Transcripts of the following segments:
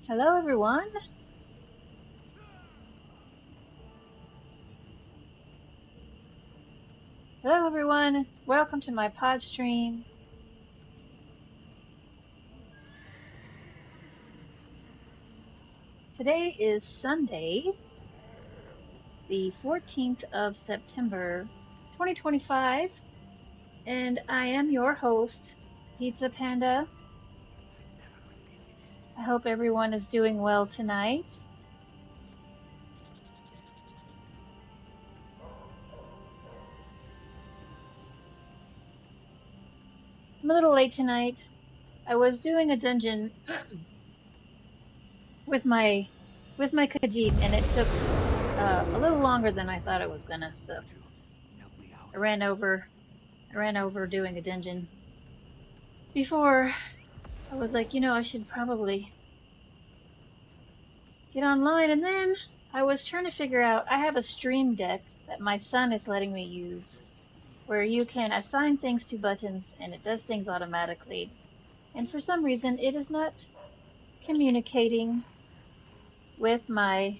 Hello, everyone. Hello, everyone. Welcome to my pod stream. Today is Sunday, the 14th of September, 2025, and I am your host, Pizza Panda. I hope everyone is doing well tonight. I'm a little late tonight. I was doing a dungeon with my Khajiit, and it took a little longer than I thought it was gonna. So I ran over doing a dungeon before. I was like, I should probably get online. And then I was trying to figure out, I have a stream deck that my son is letting me use where you can assign things to buttons and it does things automatically. And for some reason, it is not communicating with my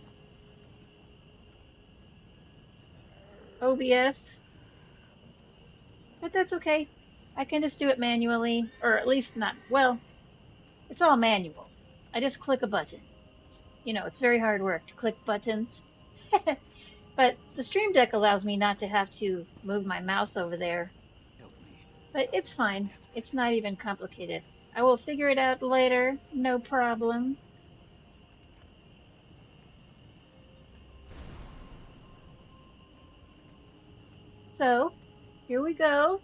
OBS, but that's okay. I can just do it manually, or at least not, well, it's all manual. I just click a button. It's very hard work to click buttons. But the Stream Deck allows me not to have to move my mouse over there. But it's fine. It's not even complicated. I will figure it out later. No problem. So, here we go.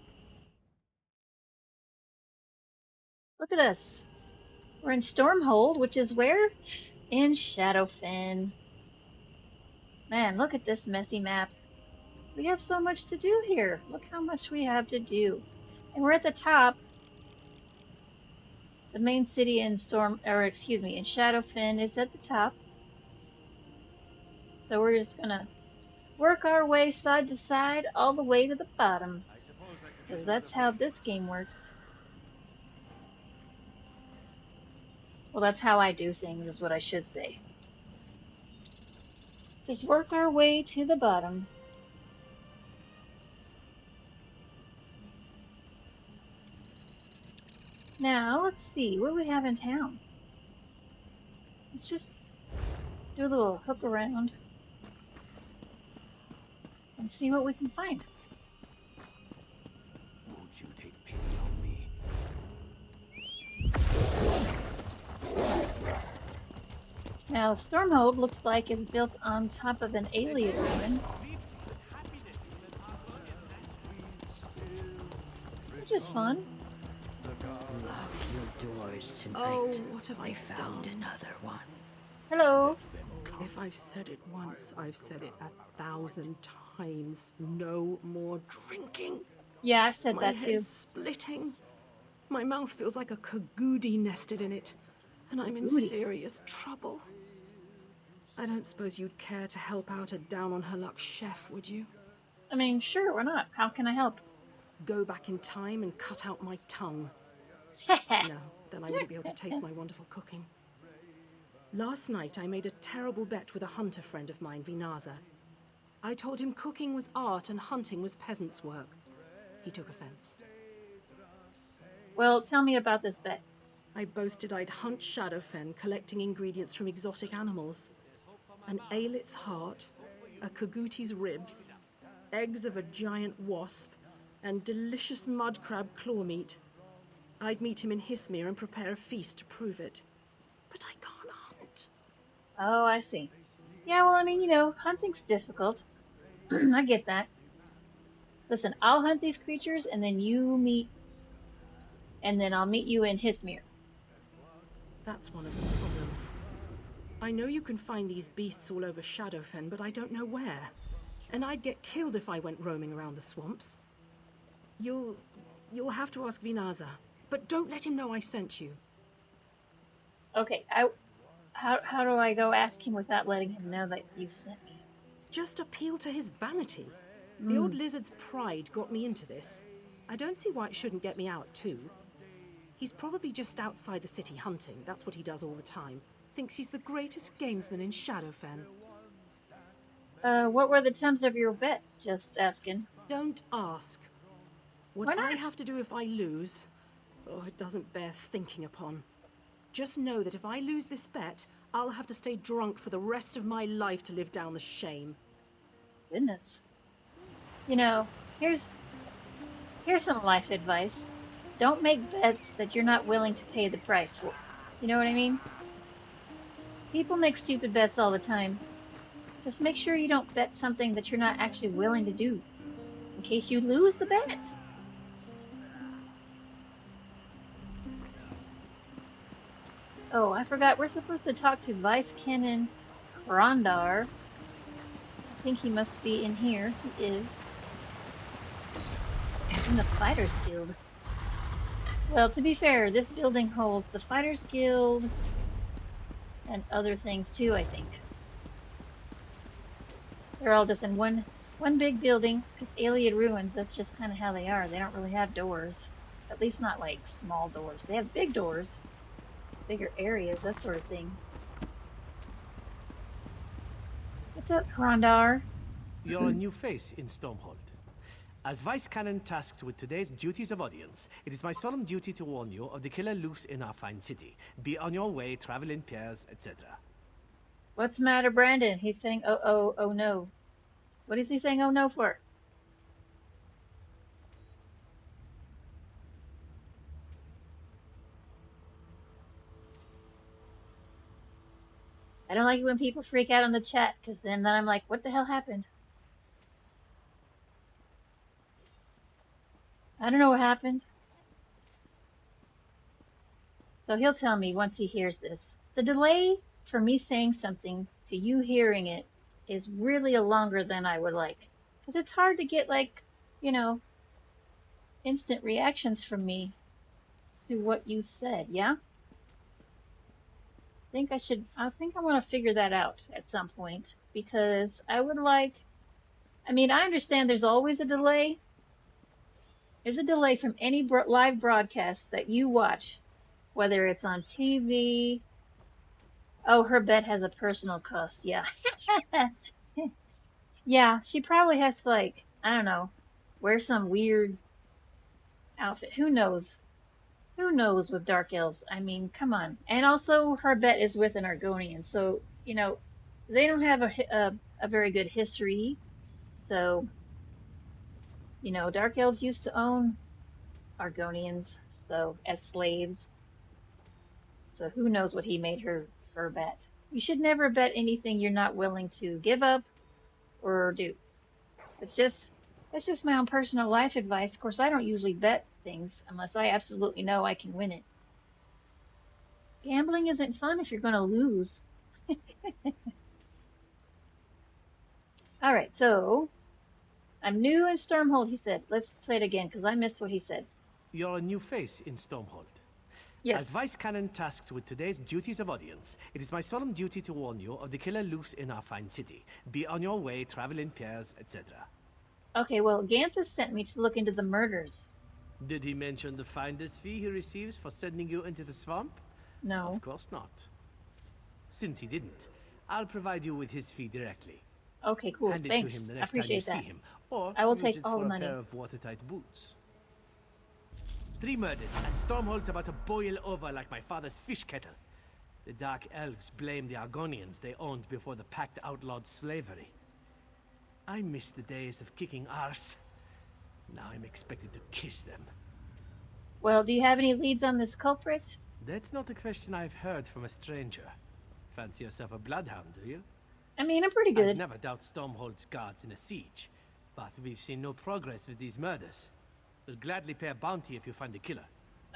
Look at us. We're in Stormhold, which is where? In Shadowfen. Man, look at this messy map. We have so much to do here. Look how much we have to do. And we're at the top. The main city in in Shadowfen is at the top. So we're just gonna work our way side to side all the way to the bottom. Because that's how this game works. Well, that's how I do things, is what I should say. Just work our way to the bottom. Now, let's see, what do we have in town? Let's just do a little hook around and see what we can find. Won't you take pity on me? Now, Stormhold looks like it's built on top of an alien ruin, which is fun. Lock your doors tonight. Oh, what have I I found done? another one. Hello. If I've said it once, I've said it 1,000 times. No more drinking. Yeah, I said My that too. head's splitting. My mouth feels like a cagoody nested in it. And I'm in Goody. serious trouble. I don't suppose you'd care to help out a down-on-her-luck chef, would you? I mean, sure, why not? How can I help? Go back in time and cut out my tongue. No, then I wouldn't be able to taste my wonderful cooking. Last night I made a terrible bet with a hunter friend of mine, Vinaza. I told him cooking was art and hunting was peasants' work. He took offense. Well, tell me about this bet. I boasted I'd hunt Shadowfen, collecting ingredients from exotic animals. An aelit's heart, a cagoute's ribs, eggs of a giant wasp, and delicious mud crab claw meat. I'd meet him in Hismir and prepare a feast to prove it. But I can't hunt. Oh, I see. Yeah, well, I mean, hunting's difficult. I get that. Listen, I'll hunt these creatures and then I'll meet you in Hismir. That's one of the problems. I know you can find these beasts all over Shadowfen, but I don't know where. And I'd get killed if I went roaming around the swamps. You'll have to ask Vinaza. But don't let him know I sent you. Okay, how do I go ask him without letting him know that you sent me? Just appeal to his vanity. The old lizard's pride got me into this. I don't see why it shouldn't get me out, too. He's probably just outside the city hunting. That's what he does all the time. Thinks he's the greatest gamesman in Shadowfen. What were the terms of your bet? Just asking. Don't ask. What Why I not? have to do if I lose, oh, it doesn't bear thinking upon. Just know that if I lose this bet, I'll have to stay drunk for the rest of my life to live down the shame. Goodness. You know, here's some life advice. Don't make bets that you're not willing to pay the price for. You know what I mean? People make stupid bets all the time. Just make sure you don't bet something that you're not actually willing to do, in case you lose the bet. Oh, I forgot. We're supposed to talk to Vice Canon Rondar. I think he must be in here. He is. In the Fighters Guild. Well, to be fair, this building holds the Fighters Guild and other things too, I think. They're all just in one big building, because Alien Ruins, that's just kind of how they are. They don't really have doors. At least not like small doors. They have big doors, bigger areas, that sort of thing. What's up, Rondar? You're a new face in Stormhold. As Vice Canon tasked with today's duties of audience, it is my solemn duty to warn you of the killer loose in our fine city. Be on your way, travel in pairs, etc. What's the matter, Brandon? He's saying, oh no. What is he saying, oh no for? I don't like it when people freak out on the chat, because then I'm like, what the hell happened? I don't know what happened. So he'll tell me once he hears this. The delay for me saying something to you hearing it is really a longer than I would like. Because it's hard to get, like, you know, instant reactions from me to what you said, yeah? I think I want to figure that out at some point. Because I would like, I mean, I understand there's always a delay. There's a delay from any live broadcast that you watch, whether it's on TV. Oh, her bet has a personal cost. Yeah. Yeah, she probably has to, like, I don't know, wear some weird outfit. Who knows? Who knows with dark elves? I mean, come on. And also, her bet is with an Argonian, so they don't have a very good history. So dark elves used to own Argonians, so as slaves. So who knows what he made her bet? You should never bet anything you're not willing to give up or do. It's just that's just my own personal life advice. Of course, I don't usually bet things unless I absolutely know I can win it. Gambling isn't fun if you're going to lose. All right, so I'm new in Stormhold, he said. Let's play it again because I missed what he said. You're a new face in Stormhold. As Yes. Vice Canon tasked with today's duties of audience, it is my solemn duty to warn you of the killer loose in our fine city. Be on your way, travel in pairs, etc. Okay, well, Ganthus sent me to look into the murders. Did he mention the finder's fee he receives for sending you into the swamp? No. Of course not. Since he didn't, I'll provide you with his fee directly. Okay, cool. Hand it Thanks. to him the I next time you appreciate see that. him, or I will use take it all for the a money. pair of watertight boots. 3 murders, and Stormhold's about to boil over like my father's fish kettle. The Dark Elves blame the Argonians they owned before the Pact outlawed slavery. I miss the days of kicking arse. Now I'm expected to kiss them. Well, do you have any leads on this culprit? That's not a question I've heard from a stranger. Fancy yourself a bloodhound, do you? I mean, I'm pretty I'd good. never doubt Stormhold's guards in a siege, but we've seen no progress with these murders. We'll gladly pay a bounty if you find the killer.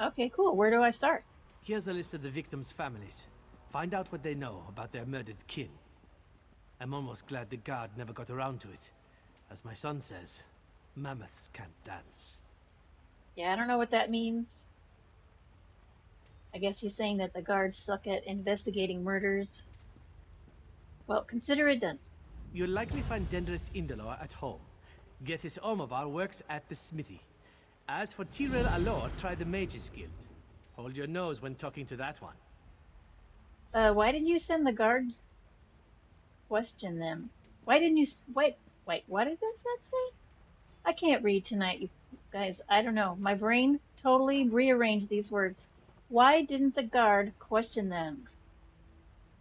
Okay, cool. Where do I start? Here's a list of the victims' families. Find out what they know about their murdered kin. I'm almost glad the guard never got around to it. As my son says, mammoths can't dance. Yeah, I don't know what that means. I guess he's saying that the guards suck at investigating murders. Well, consider it done. You'll likely find Dendris Indolor at home. Gethys Omovar works at the smithy. As for Tyrell Alor, try the Mages Guild. Hold your nose when talking to that one. Why didn't you send the guards? Question them. Why didn't you? Wait, wait. What did that say? I can't read tonight, you guys. I don't know. My brain totally rearranged these words. Why didn't the guard question them?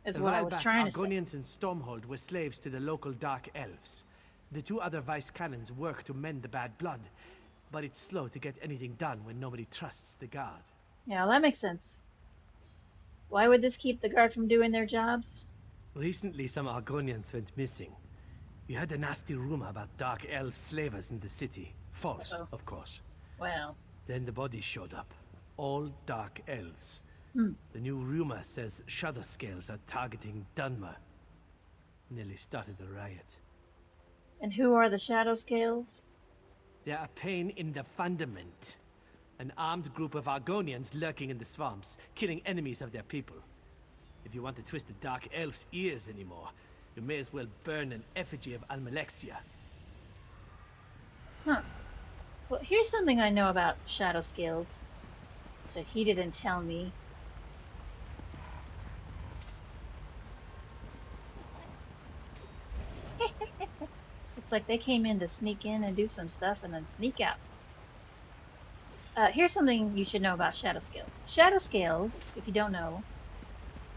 Is A what I while was back, trying to say. Argonians in Stormhold were slaves to the local Dark Elves. The two other vice cannons work to mend the bad blood, but it's slow to get anything done when nobody trusts the guard. Yeah, that makes sense. Why would this keep the guard from doing their jobs? Recently, some Argonians went missing. We heard a nasty rumor about Dark Elf slavers in the city. False, Uh-oh. of course. Well, Then the bodies showed up. All Dark Elves. hmm. The new rumor says Shadow Scales are targeting Dunmer. Nearly started a riot. And who are the Shadow Scales? They're a pain in the fundament. An armed group of Argonians lurking in the swamps, killing enemies of their people. If you want to twist the Dark Elf's ears anymore, you may as well burn an effigy of Almalexia. Huh. Well, here's something I know about Shadow Scales that he didn't tell me. Looks like they came in to sneak in and do some stuff and then sneak out. Here's something you should know about Shadow Scales. Shadow Scales, if you don't know,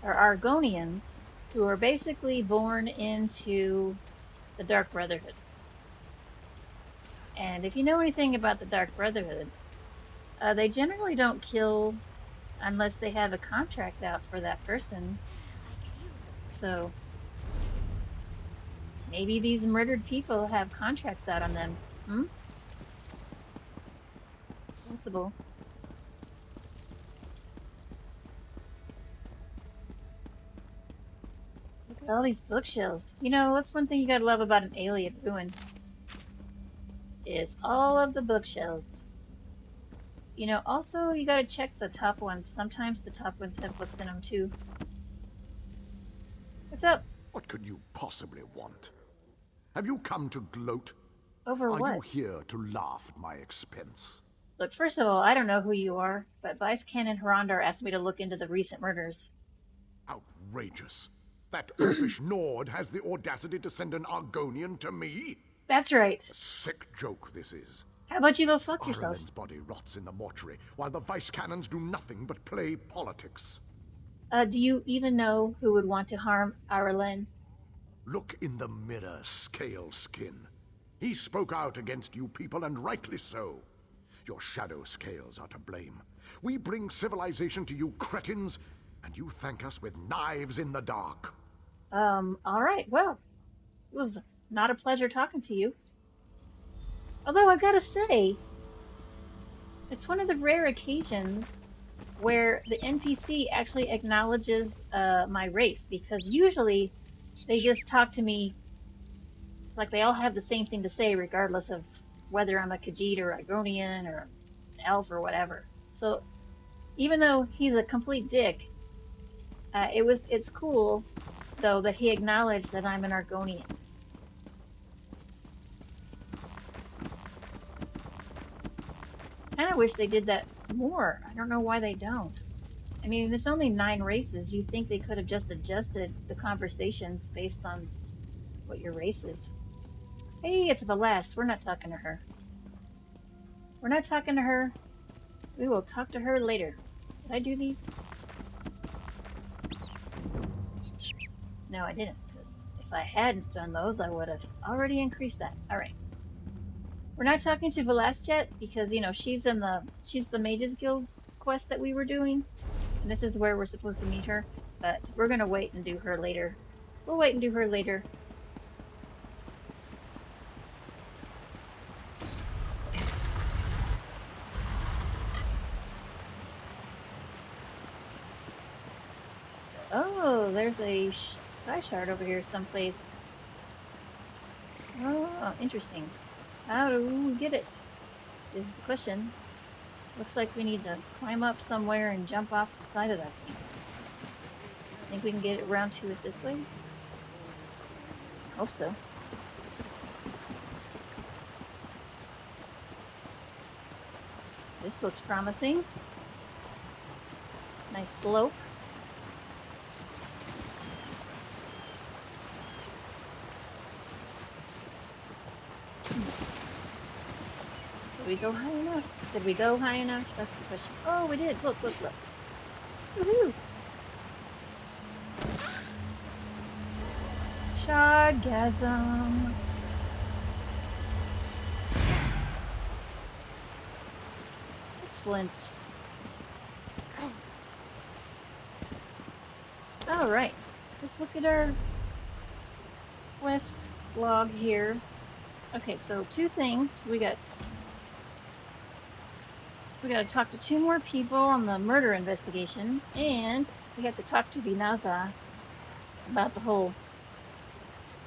are Argonians who are basically born into the Dark Brotherhood. And if you know anything about the Dark Brotherhood, they generally don't kill unless they have a contract out for that person. So maybe these murdered people have contracts out on them. Hmm? Possible. Look at all these bookshelves. You know, that's one thing you gotta love about an alien ruin. Is all of the bookshelves. You know, also you gotta check the top ones. Sometimes the top ones have books in them too. What's up? What could you possibly want? Have you come to gloat? Over Are you what? here to laugh at my expense? Look, first of all, I don't know who you are, but Vice Canon Hirondar asked me to look into the recent murders. Outrageous. That oafish Nord has the audacity to send an Argonian to me? That's right. A sick joke this is. How about you go fuck yourself? Aralen's body rots in the mortuary, while the vice cannons do nothing but play politics. Do you even know who would want to harm Arlen? Look in the mirror, Scale Skin. He spoke out against you people, and rightly so. Your shadow scales are to blame. We bring civilization to you cretins, and you thank us with knives in the dark. All right. Well, it was not a pleasure talking to you. Although I gotta say, it's one of the rare occasions where the NPC actually acknowledges my race, because usually they just talk to me like they all have the same thing to say, regardless of whether I'm a Khajiit or Argonian or an elf or whatever. So even though he's a complete dick, it's cool though that he acknowledged that I'm an Argonian. Kind of wish they did that more. I don't know why they don't. I mean, there's only 9 races. You think they could have just adjusted the conversations based on what your race is. Hey, it's Velast. We're not talking to her. We're not talking to her. We will talk to her later. Did I do these? No, I didn't, because if I hadn't done those, I would have already increased that. All right. We're not talking to Velast yet, because, you know, she's the Mages Guild quest that we were doing, and this is where we're supposed to meet her, but we're going to wait and do her later. We'll wait and do her later. Oh, there's a sky shard over here someplace. Oh, interesting. How do we get it? Is the question. Looks like we need to climb up somewhere and jump off the side of that thing. Think we can get around to it this way? Hope so. This looks promising. Nice slope. Did we go high enough? Did we go high enough? That's the question. Oh, we did. Look, look, look. Woohoo! Shardgasm. Excellent. All right. Let's look at our quest log here. Okay, so two things. We got to talk to 2 more people on the murder investigation, and we have to talk to Binaza about the whole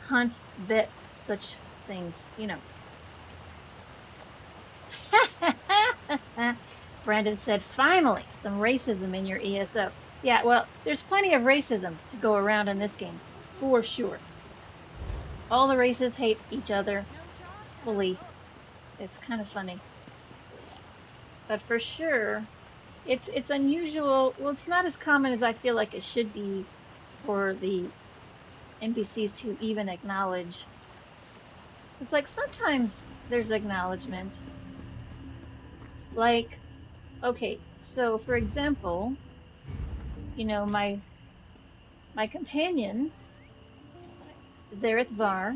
hunt, vet, such things, you know. Brandon said, finally, some racism in your ESO. Yeah, well, there's plenty of racism to go around in this game, for sure. All the races hate each other, fully. It's kind of funny. But for sure, it's unusual. Well, it's not as common as I feel like it should be for the NPCs to even acknowledge. It's like sometimes there's acknowledgement. Like, okay, so for example, you know, my companion, Zareth Var,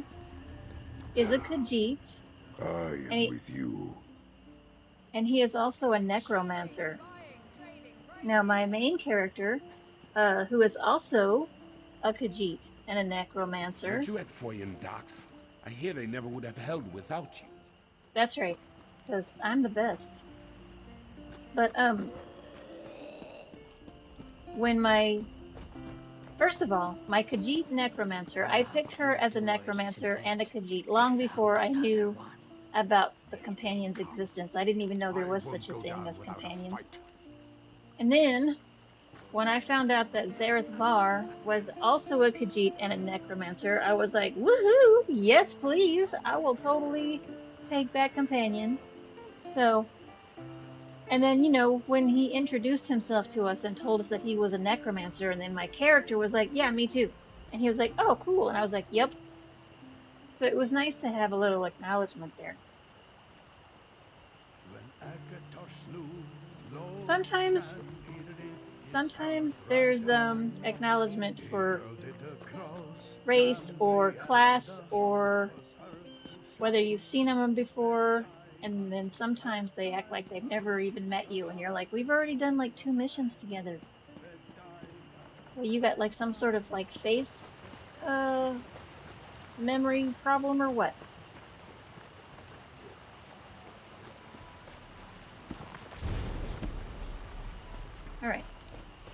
is a Khajiit, I and am with you. he is also a necromancer. Now, my main character, who is also a Khajiit and a necromancer. Aren't you at Foyen docks? I hear they never would have held without you. That's right, because I'm the best. But when first of all, my Khajiit necromancer, I picked her as a necromancer and a Khajiit long before I knew about the companions' existence. I didn't even know there I was won't such a go thing down as without a companions. fight. And then when I found out that Zareth Var was also a Khajiit and a necromancer, I was like, woohoo! Yes, please. I will totally take that companion. So, and then, you know, when he introduced himself to us and told us that he was a necromancer, and then my character was like, yeah, me too. And he was like, oh, cool. And I was like, yep. So it was nice to have a little acknowledgement there. Sometimes there's acknowledgement for race or class or whether you've seen them before, and then sometimes they act like they've never even met you, and you're like, we've already done like 2 missions together. Well, you got like some sort of like face memory problem or what? All right,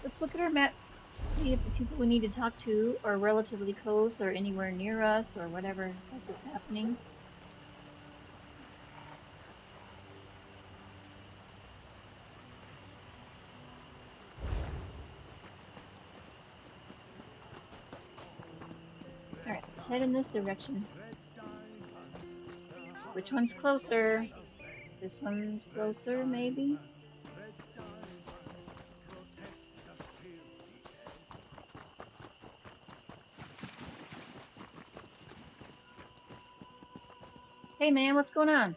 let's look at our map, see if the people we need to talk to are relatively close or anywhere near us or whatever heck is happening. All right, let's head in this direction. Which one's closer? This one's closer, maybe? Hey man, what's going on?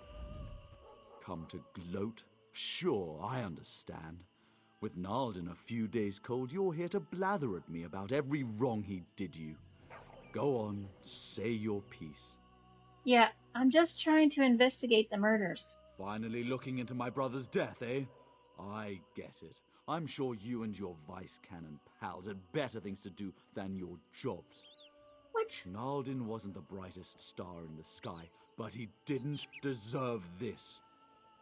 Come to gloat? Sure, I understand. With Naldin a few days cold, you're here to blather at me about every wrong he did you. Go on, say your piece. Yeah, I'm just trying to investigate the murders. Finally looking into my brother's death, eh? I get it. I'm sure you and your vice cannon pals had better things to do than your jobs. What? Naldin wasn't the brightest star in the sky, but he didn't deserve this.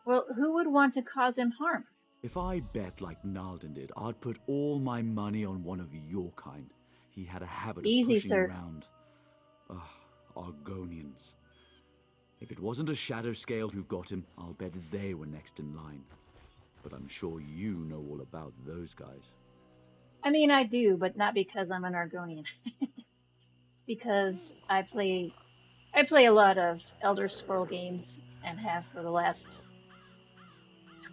Well, who would want to cause him harm? If I bet like Naldin did, I'd put all my money on one of your kind. He had a habit of Easy, pushing sir. around Argonians. If it wasn't a shadow scale who got him, I'll bet they were next in line. But I'm sure you know all about those guys. I mean, I do, but not because I'm an Argonian. Because I play a lot of Elder Scroll games and have for the last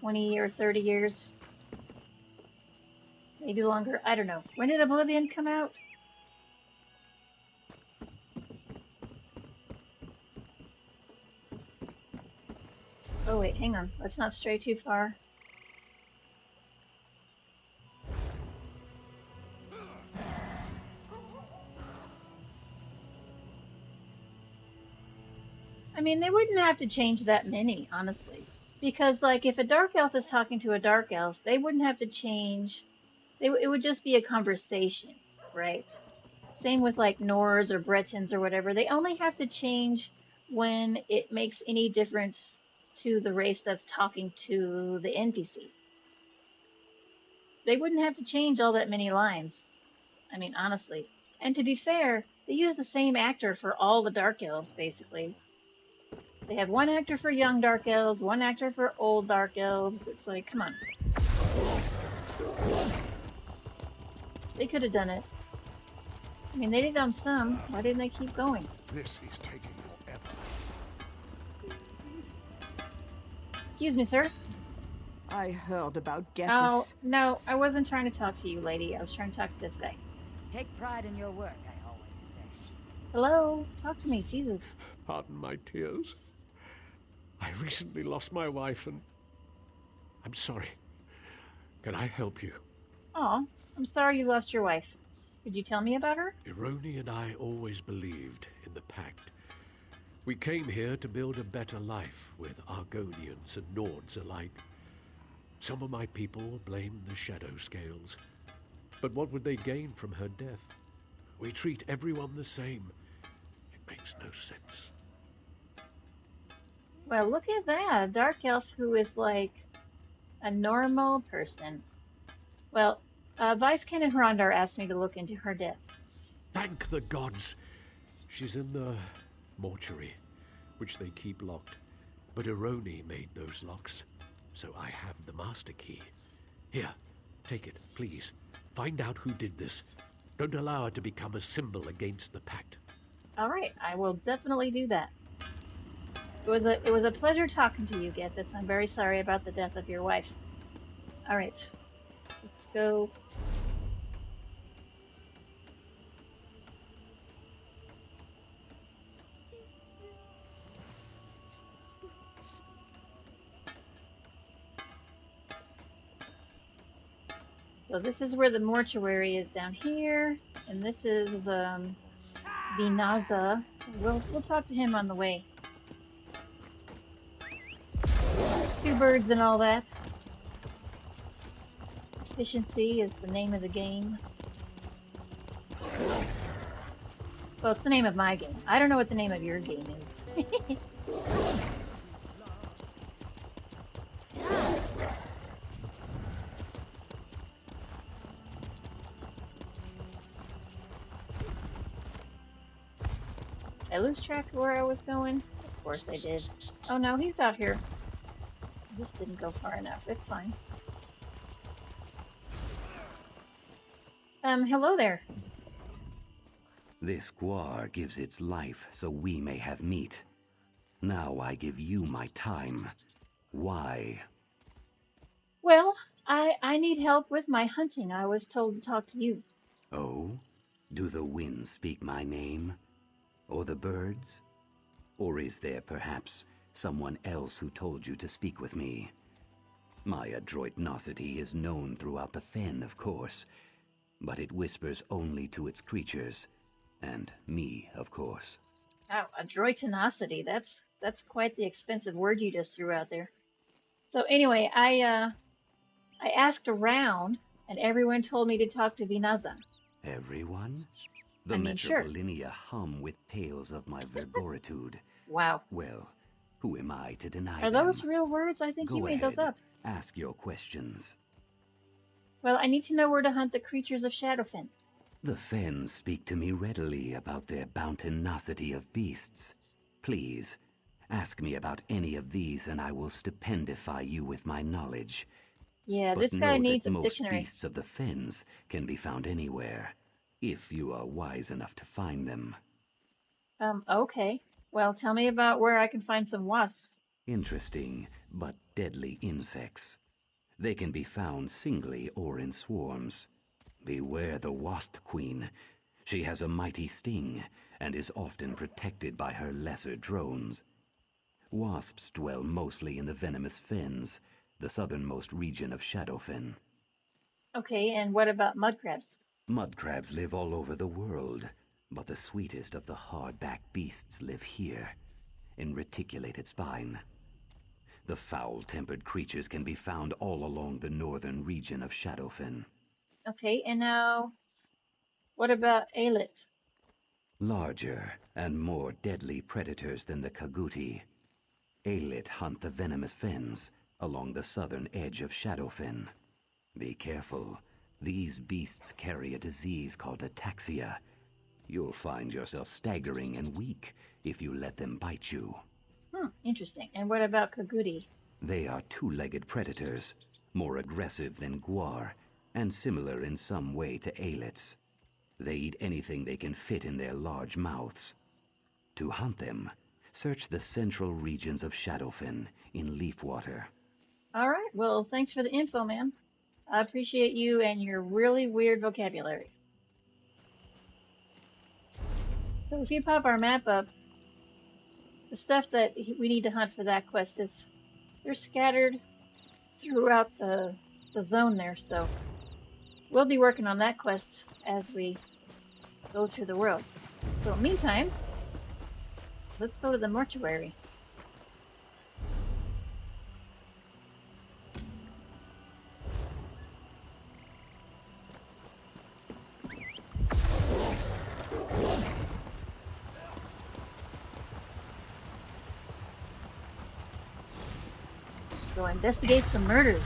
20 or 30 years. Maybe longer. I don't know. When did Oblivion come out? Oh wait, hang on. Let's not stray too far. I mean, they wouldn't have to change that many, honestly. Because, like, if a dark elf is talking to a dark elf, they wouldn't have to change. It would just be a conversation, right? Same with, like, Nords or Bretons or whatever. They only have to change when it makes any difference to the race that's talking to the NPC. They wouldn't have to change all that many lines. I mean, honestly. And to be fair, they use the same actor for all the dark elves, basically. They have one actor for young dark elves, one actor for old dark elves. It's like, come on. They could have done it. I mean, they did on some. Why didn't they keep going? This is taking forever. Excuse me, sir. I heard about Oh, Gethys. no, I wasn't trying to talk to you, lady. I was trying to talk to this guy. Take pride in your work, I always say. Hello? Talk to me, Jesus. Pardon my tears. I recently lost my wife and I'm sorry. Can I help you? Oh, I'm sorry you lost your wife. Could you tell me about her? Ironi and I always believed in the Pact. We came here to build a better life with Argonians and Nords alike. Some of my people blame the Shadow Scales. But what would they gain from her death? We treat everyone the same. It makes no sense. Well, look at that. A dark elf who is like a normal person. Well, Vice Canon Hrondar asked me to look into her death. Thank the gods! She's in the mortuary, which they keep locked. But Ironi made those locks, so I have the master key. Here, take it, please. Find out who did this. Don't allow it to become a symbol against the Pact. All right, I will definitely do that. It was a pleasure talking to you, Gethys. I'm very sorry about the death of your wife. All right, let's go. So this is where the mortuary is down here, and this is Vinaza. We'll talk to him on the way. Two birds and all that. Efficiency is the name of the game. Well, it's the name of my game. I don't know what the name of your game is. I lose track of where I was going? Of course I did. Oh no, he's out here. I just didn't go far enough. It's fine. Hello there. This guar gives its life so we may have meat. Now I give you my time. Why? Well, I need help with my hunting. I was told to talk to you. Oh? Do the winds speak my name? Or the birds? Or is there perhaps someone else who told you to speak with me? My adroitnosity is known throughout the fen, of course, but it whispers only to its creatures, and me, of course. Wow, adroitinocity. That's quite the expensive word you just threw out there. So anyway, I asked around, and everyone told me to talk to Vinaza. Everyone? The I mean, sure. Metropolinia hum with tales of my vergoritude. Wow. Well, who am I to deny Are them? those real words? I think Go you made those ahead. up. Ask your questions. Well, I need to know where to hunt the creatures of Shadowfen. The Fen speak to me readily about their bountinosity of beasts. Please, ask me about any of these and I will stipendify you with my knowledge. Yeah, But this guy know needs that a most dictionary. beasts of the Fens can be found anywhere, if you are wise enough to find them. Okay. Well, tell me about where I can find some wasps. Interesting, but deadly insects. They can be found singly or in swarms. Beware the Wasp Queen. She has a mighty sting, and is often protected by her lesser drones. Wasps dwell mostly in the venomous fens, the southernmost region of Shadowfen. Okay, and what about mud crabs? Mud crabs live all over the world, but the sweetest of the hard-backed beasts live here, in reticulated spine. The foul-tempered creatures can be found all along the northern region of Shadowfen. Okay, and now what about Alit? Larger and more deadly predators than the Kaguti. Alit hunt the venomous fens along the southern edge of Shadowfen. Be careful. These beasts carry a disease called ataxia. You'll find yourself staggering and weak if you let them bite you. Interesting. And what about Kaguti? They are two-legged predators, more aggressive than Guar, and similar in some way to Ailits. They eat anything they can fit in their large mouths. To hunt them, search the central regions of Shadowfen in Leafwater. All right. Well, thanks for the info, man. I appreciate you and your really weird vocabulary. So if you pop our map up, the stuff that we need to hunt for that quest is they're scattered throughout the zone there. So we'll be working on that quest as we go through the world. So meantime, let's go to the mortuary. Go investigate some murders.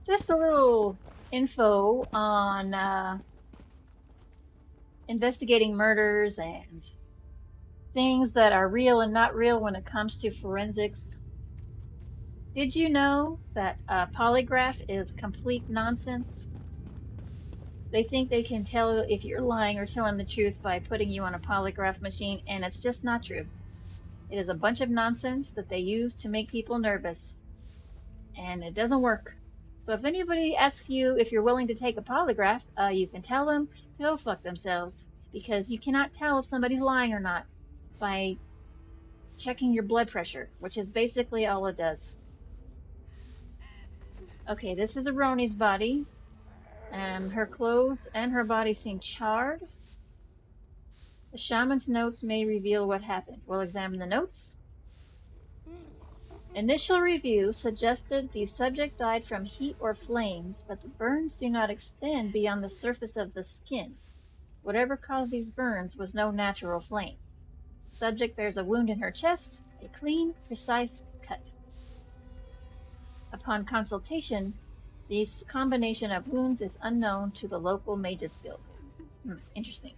Just a little info on investigating murders and things that are real and not real when it comes to forensics. Did you know that a polygraph is complete nonsense? They think they can tell if you're lying or telling the truth by putting you on a polygraph machine, and it's just not true. It is a bunch of nonsense that they use to make people nervous, and it doesn't work. So if anybody asks you if you're willing to take a polygraph, you can tell them to go fuck themselves, because you cannot tell if somebody's lying or not by checking your blood pressure, which is basically all it does. Okay, this is Aroni's body, and her clothes and her body seem charred. The shaman's notes may reveal what happened. We'll examine the notes. Initial review suggested the subject died from heat or flames, but the burns do not extend beyond the surface of the skin. Whatever caused these burns was no natural flame. Subject bears a wound in her chest, a clean, precise cut. Upon consultation, this combination of wounds is unknown to the local mages guild. Interesting.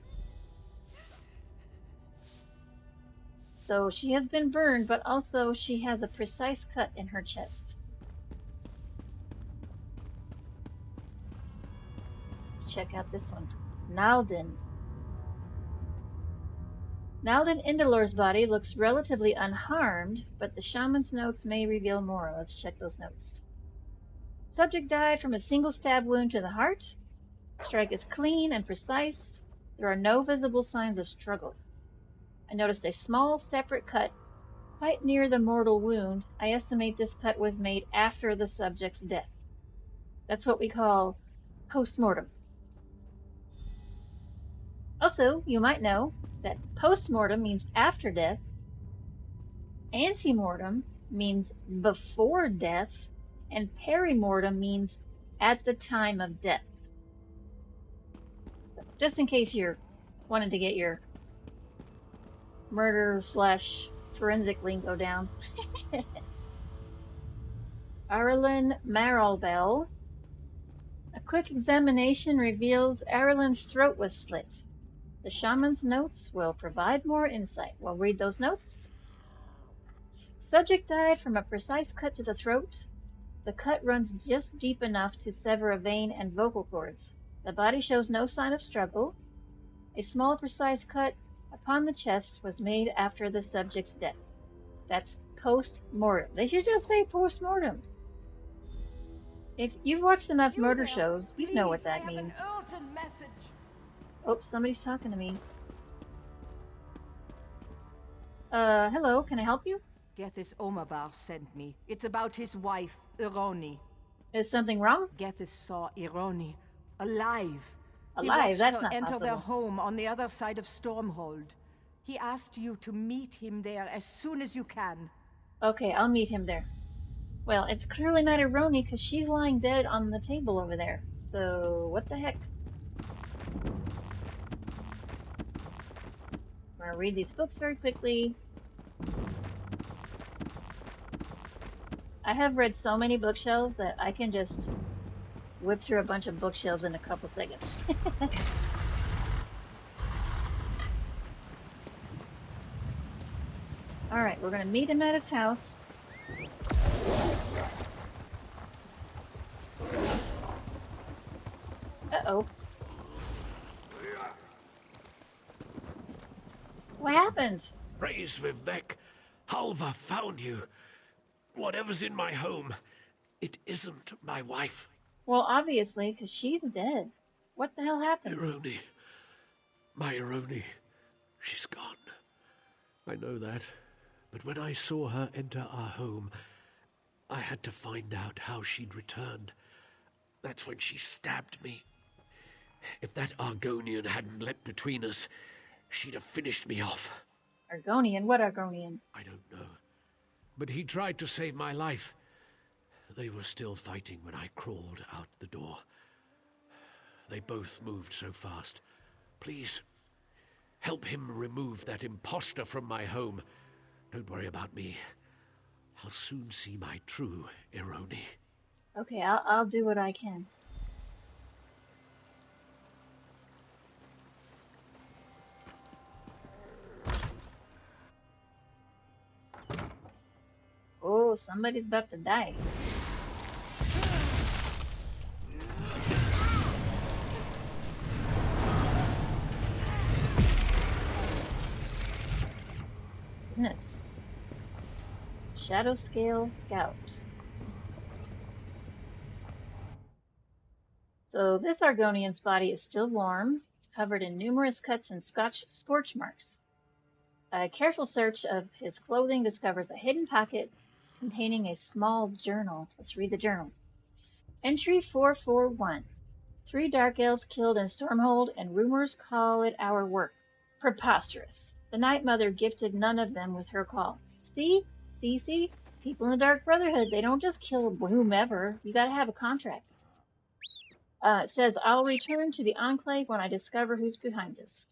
So she has been burned, but also she has a precise cut in her chest. Let's check out this one. Naldin. Naldin Indolor's body looks relatively unharmed, but the shaman's notes may reveal more. Let's check those notes. Subject died from a single stab wound to the heart. Strike is clean and precise. There are no visible signs of struggle. I noticed a small separate cut quite near the mortal wound. I estimate this cut was made after the subject's death. That's what we call post-mortem. Also, you might know that post-mortem means after death, ante-mortem means before death, and perimortem means at the time of death. So just in case you're wanting to get your murder / forensic lingo down. Arlen Marlbell. A quick examination reveals Arlen's throat was slit. The shaman's notes will provide more insight. We'll read those notes. Subject died from a precise cut to the throat. The cut runs just deep enough to sever a vein and vocal cords. The body shows no sign of struggle. A small precise cut upon the chest was made after the subject's death. That's post-mortem. They should just say post-mortem. If you've watched enough You murder there, shows, you know please, what I that have an means. urgent message. Oh, somebody's talking to me. Hello, can I help you? Gethys Omabar sent me. It's about his wife, Ironi. Is something wrong? Gethys saw Ironi, alive. He Alive? watched That's her not enter their possible. home on the other side of Stormhold. He asked you to meet him there as soon as you can. Okay, I'll meet him there. Well, it's clearly not Ironi because she's lying dead on the table over there. So, what the heck? I'm gonna read these books very quickly. I have read so many bookshelves that I can just whip through a bunch of bookshelves in a couple seconds. Alright, we're gonna meet him at his house. Uh-oh. What happened? Praise Vivek. Halva found you. Whatever's in my home, it isn't my wife. Well, obviously, because she's dead. What the hell happened? Ironi. My Ironi. She's gone. I know that. But when I saw her enter our home, I had to find out how she'd returned. That's when she stabbed me. If that Argonian hadn't leapt between us, she'd have finished me off. Argonian? What Argonian? I don't know. But he tried to save my life. They were still fighting when I crawled out the door. They both moved so fast. Please, help him remove that imposter from my home. Don't worry about me. I'll soon see my true Ironi. Okay, I'll do what I can. Oh, somebody's about to die. Goodness. Shadow Scale Scout. So this Argonian's body is still warm. It's covered in numerous cuts and scorch marks. A careful search of his clothing discovers a hidden pocket containing a small journal. Let's read the journal. Entry 441. 3 dark elves killed in Stormhold, and rumors call it our work. Preposterous. The Night Mother gifted none of them with her call. See? See? People in the Dark Brotherhood, they don't just kill whomever. You gotta have a contract. It says, I'll return to the Enclave when I discover who's behind this.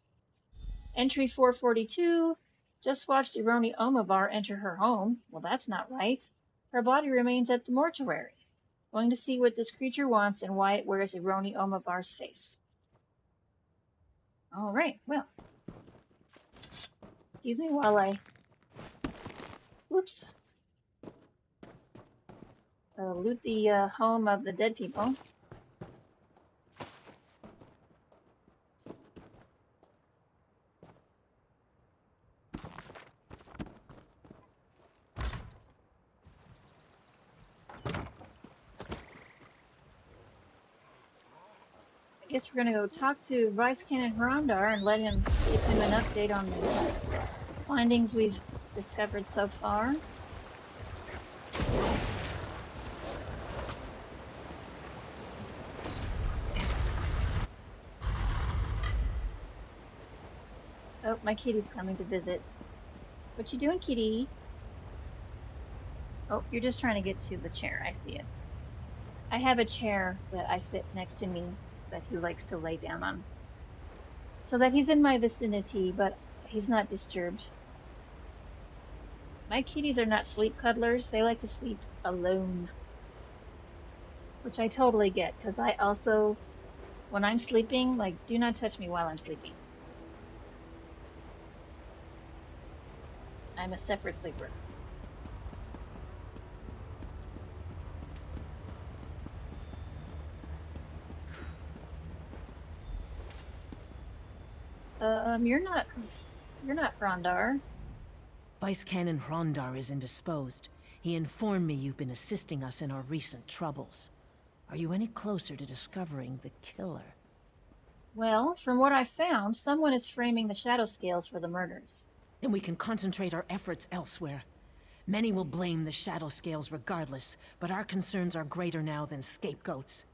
Entry 442. Just watched Ironi Omavar enter her home. Well, that's not right. Her body remains at the mortuary. Going to see what this creature wants and why it wears Ironi Omavar's face. All right, well. Excuse me while I... Whoops. Loot the home of the dead people. I guess we're going to go talk to Vice Canon Harondar and let him give him an update on the findings we've discovered so far. Oh, my kitty's coming to visit. What you doing, kitty? Oh, you're just trying to get to the chair. I see it. I have a chair that I sit next to me that he likes to lay down on, so that he's in my vicinity, but he's not disturbed. My kitties are not sleep cuddlers. They like to sleep alone, which I totally get, because I also, when I'm sleeping, like, do not touch me while I'm sleeping. I'm a separate sleeper. You're not Rondar. Vice Canon Hrondar is indisposed. He informed me you've been assisting us in our recent troubles. Are you any closer to discovering the killer? Well, from what I found, someone is framing the Shadow Scales for the murders. Then we can concentrate our efforts elsewhere. Many will blame the Shadow Scales regardless, but our concerns are greater now than scapegoats.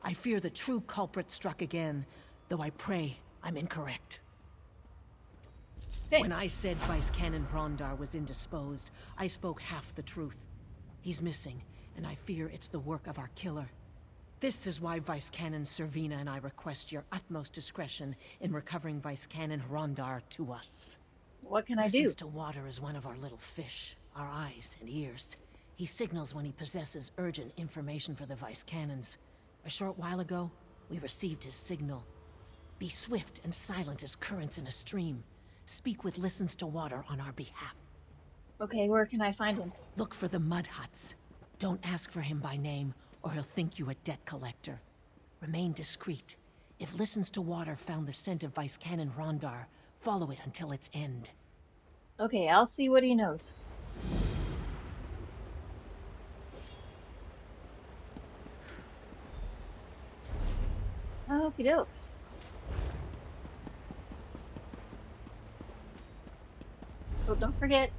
I fear the true culprit struck again, though I pray I'm incorrect. Okay. When I said Vice Canon Hrondar was indisposed, I spoke half the truth. He's missing, and I fear it's the work of our killer. This is why Vice Canon Servina and I request your utmost discretion in recovering Vice Canon Hrondar to us. What can I do? Listens to water is one of our little fish, our eyes and ears. He signals when he possesses urgent information for the Vice Canons. A short while ago, we received his signal. Be swift and silent as currents in a stream. Speak with Listens to Water on our behalf. Okay, where can I find him? Look for the mud huts. Don't ask for him by name, or he'll think you a debt collector. Remain discreet. If Listens to Water found the scent of Vice Canon Hrondar, follow it until its end. Okay, I'll see what he knows. Okie doke. So don't forget,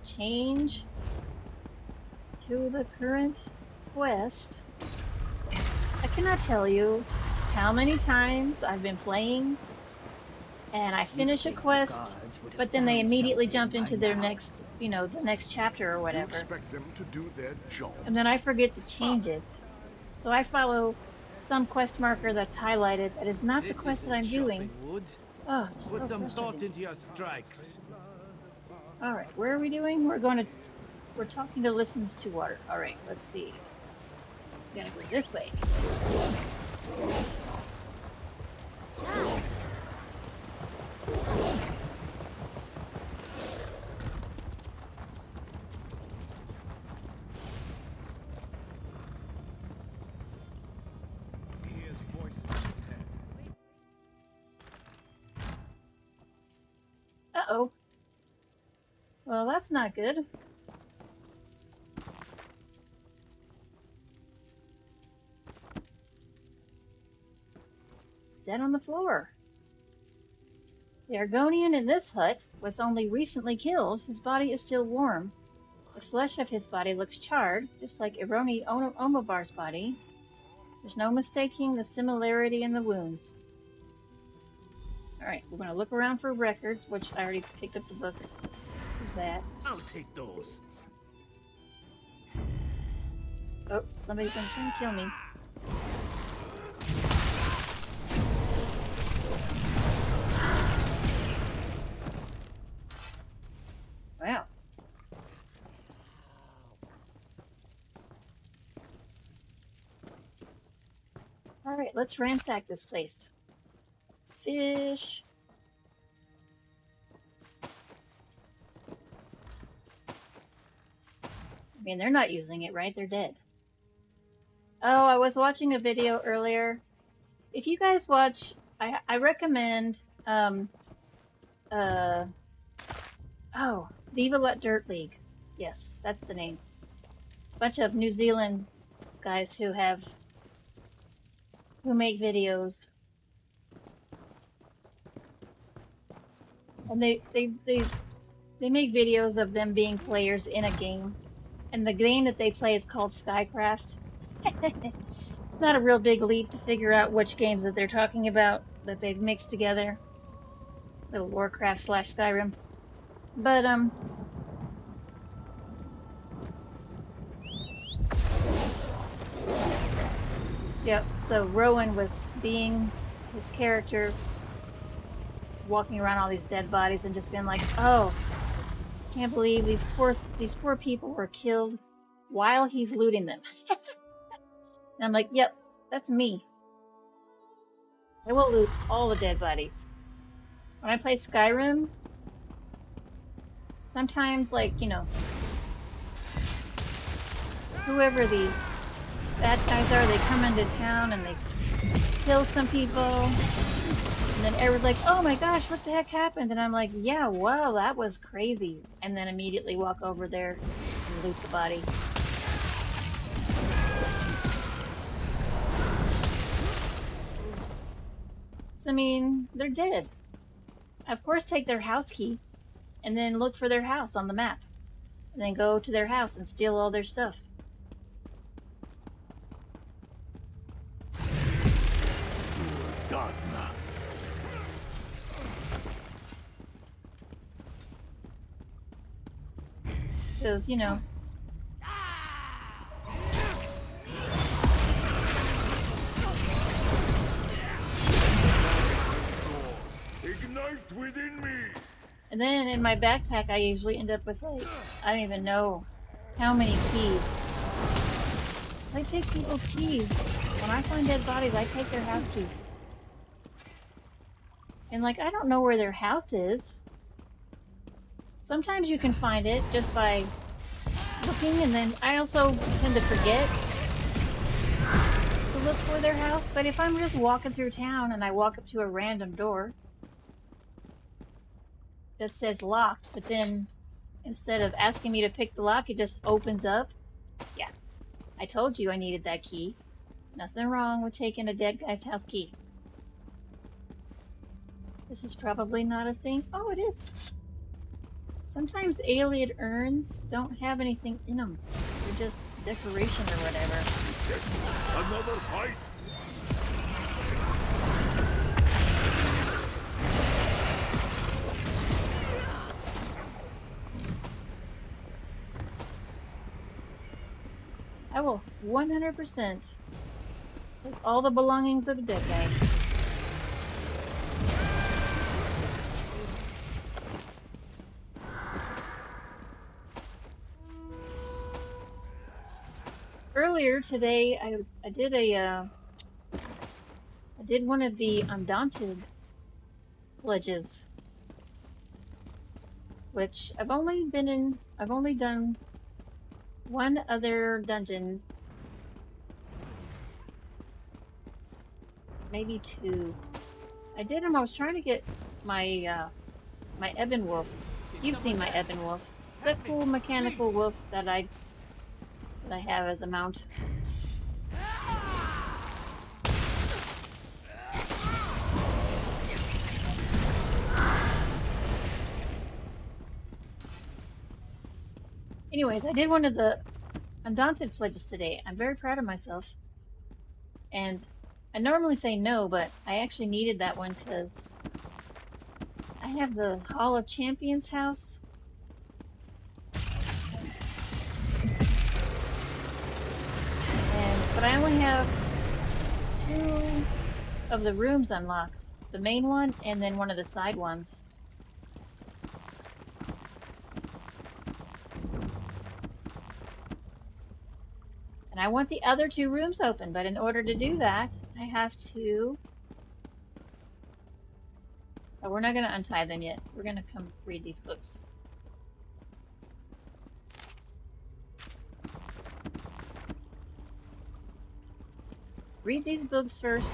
change to the current quest. I cannot tell you how many times I've been playing and I finish a quest, but then they immediately jump into their next, the next chapter or whatever. You expect them to do their jobs. And then I forget to change it. So I follow some quest marker that's highlighted that is not the quest that I'm doing. Oh, it's Put so some thought frustrating. into your strikes. Alright, where are we doing? We're talking to Listens to Water. Alright, let's see. We gotta go this way. He hears voices in his head. Uh-oh. Well, that's not good. It's dead on the floor. The Argonian in this hut was only recently killed. His body is still warm. The flesh of his body looks charred, just like Ironi Omobar's body. There's no mistaking the similarity in the wounds. Alright, we're going to look around for records, which I already picked up the book. Who's that? I'll take those. Oh, somebody's going to try and kill me. Wow. Alright, let's ransack this place. Fish. I mean, they're not using it, right? They're dead. Oh, I was watching a video earlier. If you guys watch, I recommend, Viva Let Dirt League. Yes, that's the name. Bunch of New Zealand guys who make videos. And they make videos of them being players in a game. And the game that they play is called Skycraft. It's not a real big leap to figure out which games that they're talking about that they've mixed together. Little Warcraft / Skyrim. But, yep, so Rowan was being his character, walking around all these dead bodies and just being like, oh, can't believe these poor people were killed while he's looting them. And I'm like, yep, that's me. I will loot all the dead bodies. When I play Skyrim, sometimes, like, whoever the bad guys are. They come into town and they kill some people. And then everyone's like, oh my gosh, what the heck happened? And I'm like, yeah, wow, that was crazy. And then immediately walk over there and loot the body. So, I mean, they're dead. Of course, take their house key and then look for their house on the map. And then go to their house and steal all their stuff. Done. Because, you know. Ignite within me. And then in my backpack, I usually end up with, like, I don't even know how many keys. I take people's keys. When I find dead bodies, I take their house key. And, like, I don't know where their house is. Sometimes you can find it just by looking, and then I also tend to forget to look for their house. But if I'm just walking through town and I walk up to a random door that says locked, but then instead of asking me to pick the lock, it just opens up. Yeah, I told you I needed that key. Nothing wrong with taking a dead guy's house key. This is probably not a thing. Oh, it is. Sometimes alien urns don't have anything in them. They're just decoration or whatever. Another fight. I will 100% take all the belongings of a dead guy. Earlier today, I did one of the Undaunted pledges, which I've only done one other dungeon, maybe two. I did them. I was trying to get my my ebon wolf. You've seen my ebon wolf. It's that cool mechanical wolf that I have as a mount. Anyways, I did one of the Undaunted pledges today. I'm very proud of myself. And I normally say no, but I actually needed that one because I have the Hall of Champions house. But I only have 2 of the rooms unlocked. The main one and then one of the side ones. And I want the other 2 rooms open, but in order to do that, I have to... Oh, we're not going to untie them yet. We're going to come read these books. Read these books first.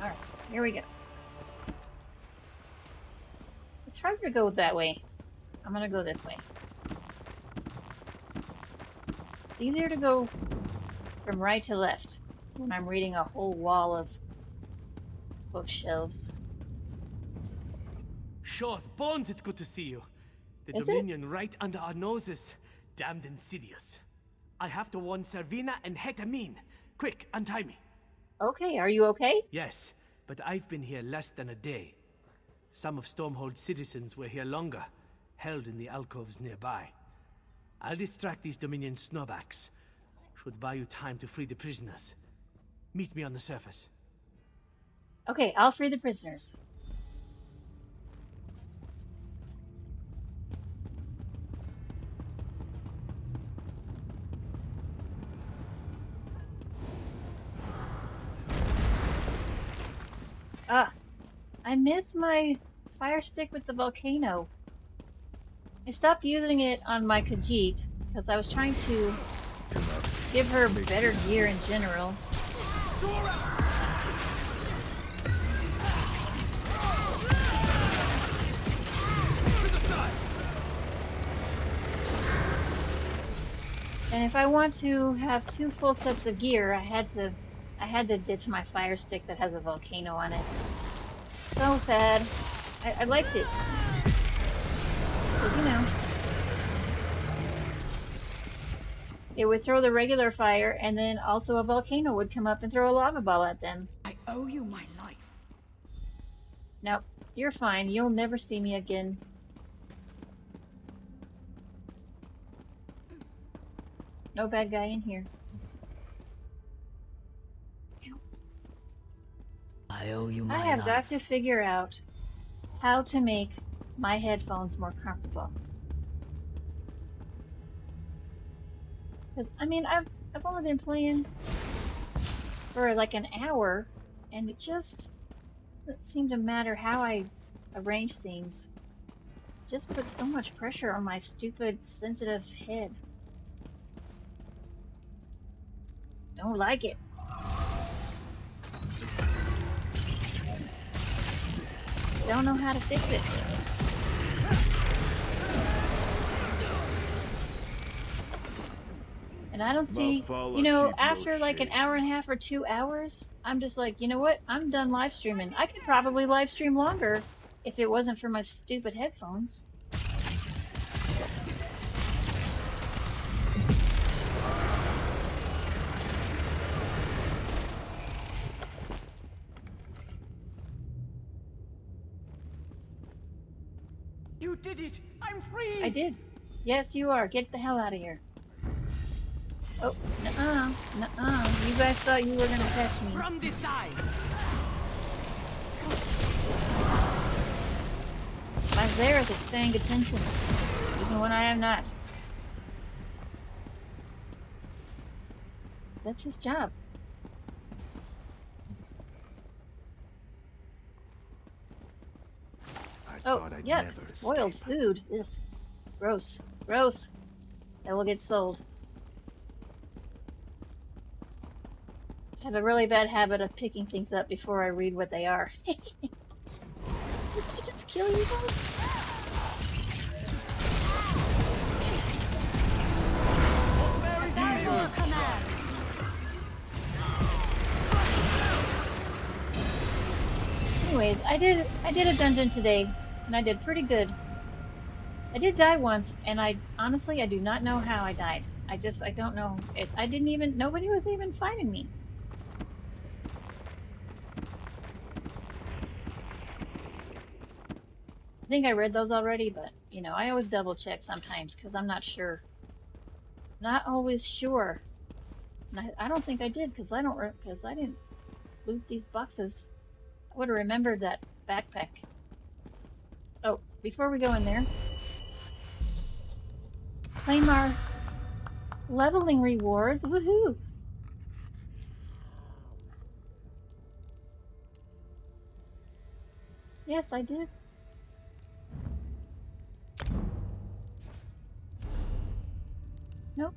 Alright, here we go. It's harder to go that way. I'm gonna go this way. It's easier to go from right to left when I'm reading a whole wall of bookshelves. Shaw's bones, it's good to see you. The Is it? Dominion right under our noses. Damned insidious. I have to warn Servina and Hetamin. Quick, untie me. Okay, are you okay? Yes, but I've been here less than a day. Some of Stormhold's citizens were here longer, held in the alcoves nearby. I'll distract these Dominion snowbacks. Should buy you time to free the prisoners. Meet me on the surface. Okay, I'll free the prisoners. Ah, I miss my fire stick with the volcano. I stopped using it on my Khajiit because I was trying to give her better gear in general. And if I want to have 2 full sets of gear, I had to ditch my fire stick that has a volcano on it. So sad. I liked it. Because, you know, it would throw the regular fire, and then also a volcano would come up and throw a lava ball at them. I owe you my life. Nope, you're fine. You'll never see me again. No bad guy in here. I owe you my I have life. got to figure out how to make my headphones more comfortable. Because, I mean, I've only been playing for like an hour, and it just doesn't seem to matter how I arrange things. It just puts so much pressure on my stupid, sensitive head. Don't like it. Don't know how to fix it. And I don't see, you know, after like an hour and a half or 2 hours, I'm just like, you know what? I'm done live streaming. I could probably live stream longer if it wasn't for my stupid headphones. You did it! I'm free! I did. Yes, you are. Get the hell out of here. Oh, nuh-uh, nuh-uh. You guys thought you were gonna catch me. From this side! My Zareth is paying attention, even when I am not. That's his job. Oh, yeah, spoiled food. Ugh. Gross. Gross. That will get sold. I have a really bad habit of picking things up before I read what they are. Did I just kill you guys? Anyways, I did a dungeon today, and I did pretty good. I did die once, and I honestly do not know how I died. I don't know. Nobody was even finding me. I think I read those already, but, you know, I always double check sometimes because I'm not sure. Not always sure. And I don't think I did because I didn't loot these boxes. I would have remembered that backpack. Oh, before we go in there, claim our leveling rewards. Woohoo! Yes, I did. Nope.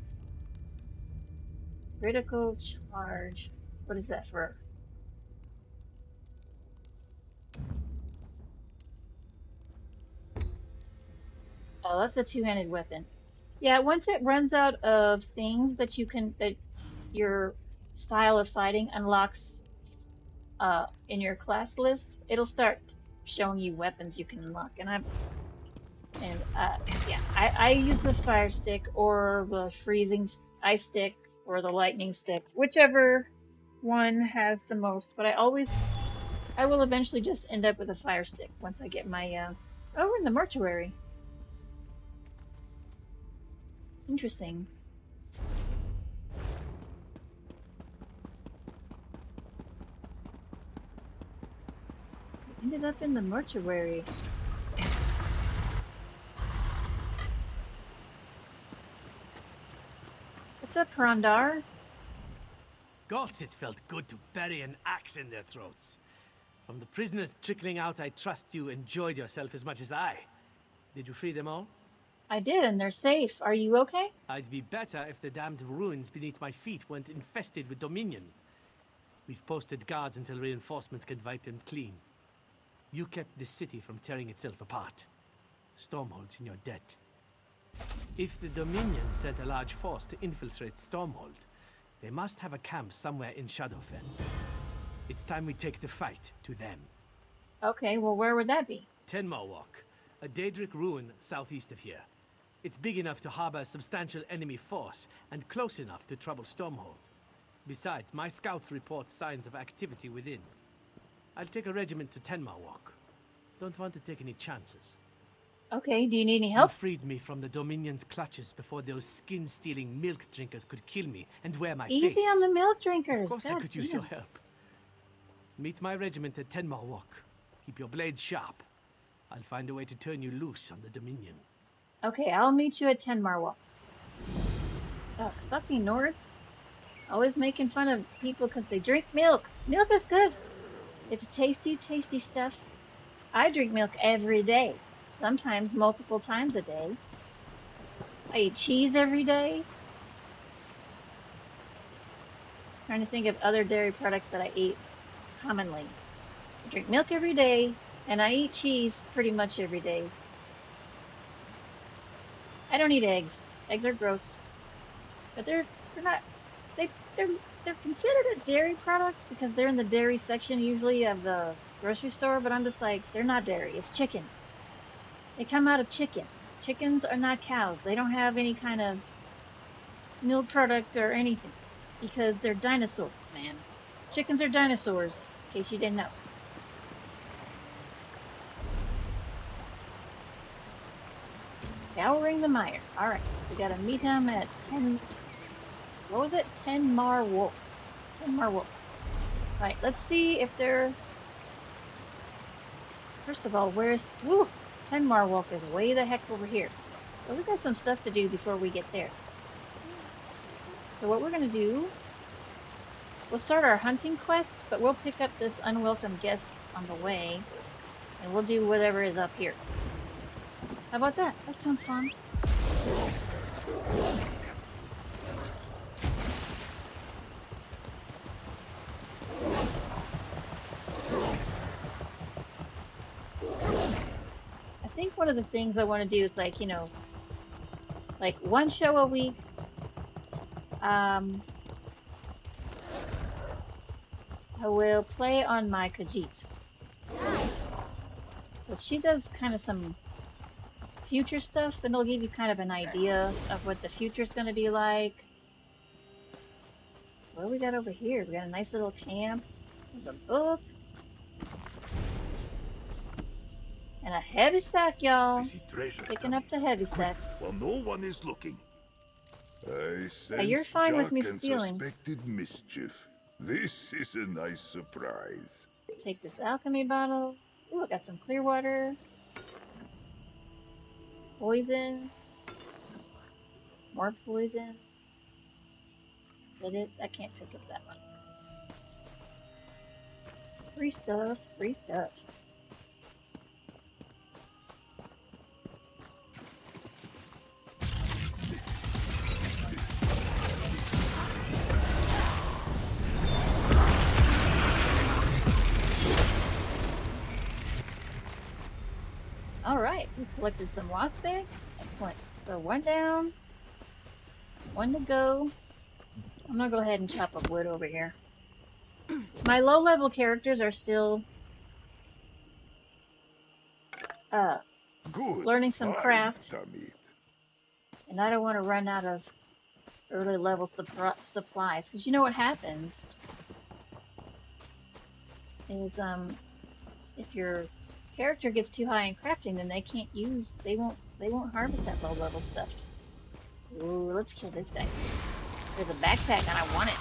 Critical charge. What is that for? Oh, that's a two-handed weapon. Yeah, once it runs out of things that your style of fighting unlocks in your class list, it'll start showing you weapons you can unlock. Yeah, I use the fire stick or the freezing ice stick or the lightning stick, whichever one has the most. But I will eventually just end up with a fire stick once I get my. Oh, we're in the mortuary. Interesting. Ended up in the mortuary. What's up, Rondar? God, it felt good to bury an axe in their throats. From the prisoners trickling out, I trust you enjoyed yourself as much as I. Did you free them all? I did, and they're safe. Are you okay? I'd be better if the damned ruins beneath my feet weren't infested with Dominion. We've posted guards until reinforcements can wipe them clean. You kept this city from tearing itself apart. Stormhold's in your debt. If the Dominion sent a large force to infiltrate Stormhold, they must have a camp somewhere in Shadowfen. It's time we take the fight to them. Okay, well, where would that be? Tenmar Walk, a Daedric ruin southeast of here. It's big enough to harbor a substantial enemy force, and close enough to trouble Stormhold. Besides, my scouts report signs of activity within. I'll take a regiment to Tenmar Walk. Don't want to take any chances. Okay, do you need any You help? freed me from the Dominion's clutches before those skin-stealing milk drinkers could kill me and wear my Easy face. on the milk drinkers. Of course God I could use damn. your help. Meet my regiment at Tenmar Walk. Keep your blades sharp. I'll find a way to turn you loose on the Dominion. Okay, I'll meet you at Tenmar Walk. Oh, fucking Nords. Always making fun of people because they drink milk. Milk is good. It's tasty, tasty stuff. I drink milk every day. Sometimes multiple times a day. I eat cheese every day. Trying to think of other dairy products that I eat commonly. I drink milk every day, and I eat cheese pretty much every day. I don't eat eggs. Eggs are gross, but they're not. They're considered a dairy product because they're in the dairy section usually of the grocery store. But I'm just like, they're not dairy. It's chicken. They come out of chickens. Chickens are not cows. They don't have any kind of milk product or anything because they're dinosaurs, man. Chickens are dinosaurs, in case you didn't know. Scouring the mire. All right, we gotta meet him at 10. What was it? Tenmar Walk. Tenmar Walk. All right, let's see if they're. First of all, where's. Woo! Tenmar Walk is way the heck over here. So we got some stuff to do before we get there. So what we're gonna do. We'll start our hunting quest, but we'll pick up this unwelcome guest on the way, and we'll do whatever is up here. How about that? That sounds fun. I think one of the things I want to do is like, you know, like one show a week. I will play on my Khajiit. But she does kind of some future stuff, and it'll give you kind of an idea of what the future's going to be like. What do we got over here? We got a nice little camp. There's a book. And a heavy sack, y'all. Picking up the heavy sack. While no one is looking. I sense You're fine with me Jock and stealing. suspected mischief. This is a nice surprise. Take this alchemy bottle. Ooh, I got some clear water. Poison. More poison. Is that it? I can't pick up that one. Free stuff. Free stuff. All right, we collected some wasp eggs. Excellent. So one down, one to go. I'm gonna go ahead and chop up wood over here. My low-level characters are still learning some craft, and I don't want to run out of early level supplies, because you know what happens is if your character gets too high in crafting, then they won't harvest that low level stuff. Ooh, let's kill this guy. There's a backpack and I want it.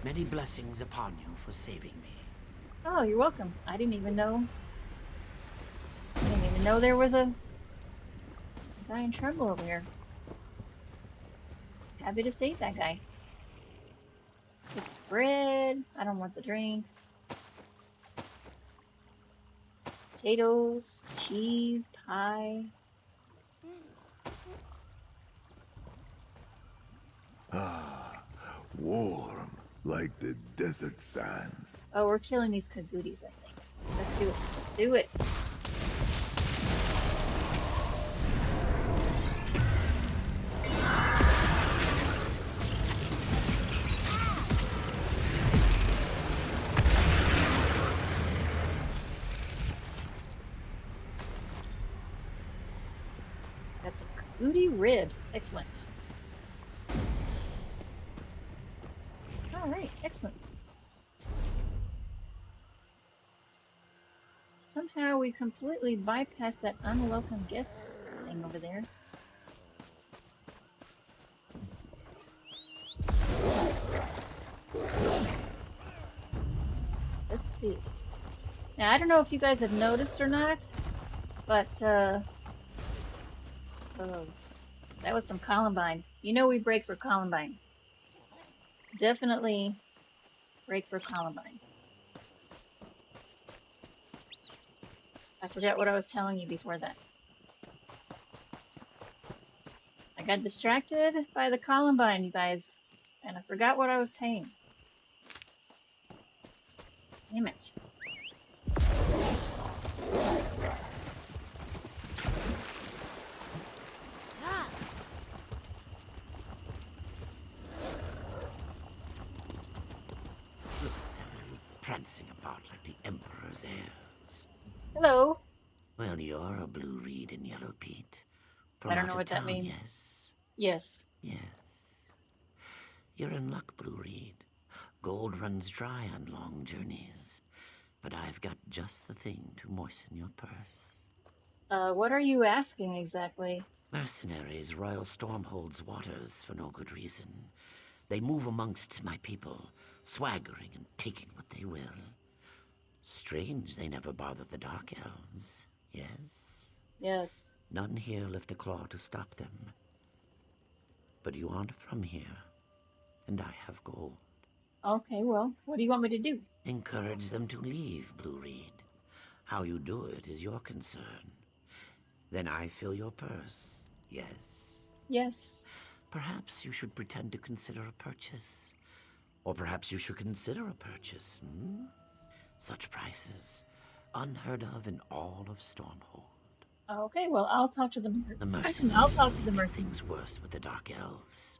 Many blessings upon you for saving me. Oh, you're welcome. I didn't even know there was a guy in trouble over here. Happy to save that guy. Get this bread. I don't want the drink. Potatoes, cheese, pie. Ah, warm, like the desert sands. Oh, we're killing these Kagooties, I think. Let's do it. Let's do it. Got some Kagootie ribs. Excellent. All right, excellent. Somehow we completely bypassed that unwelcome guest thing over there. Let's see. Now, I don't know if you guys have noticed or not, but that was some Columbine. You know we break for Columbine. Definitely break for Columbine. I forgot what I was telling you before that. I got distracted by the Columbine, you guys, and I forgot what I was saying. Damn it. Prancing about like the Emperor's heirs. Hello. Well, you're a Blue Reed and Yellow Pete. From I don't out know of what that town, means. yes? Yes. Yes. You're in luck, Blue Reed. Gold runs dry on long journeys. But I've got just the thing to moisten your purse. What are you asking exactly? Mercenaries roil Stormhold's waters for no good reason. They move amongst my people, swaggering and taking what they will. Strange they never bother the Dark Elves, yes? Yes. None here lift a claw to stop them. But you aren't from here, and I have gold. Okay, well, what do you want me to do? Encourage them to leave, Blue Reed. How you do it is your concern. Then I fill your purse, yes? Yes. Perhaps you should pretend to consider a purchase. Or perhaps you should consider a purchase, hmm? Such prices, unheard of in all of Stormhold. Okay, well, I'll talk to the The I'll mercenaries talk to only the make mercenaries. things worse with the Dark Elves.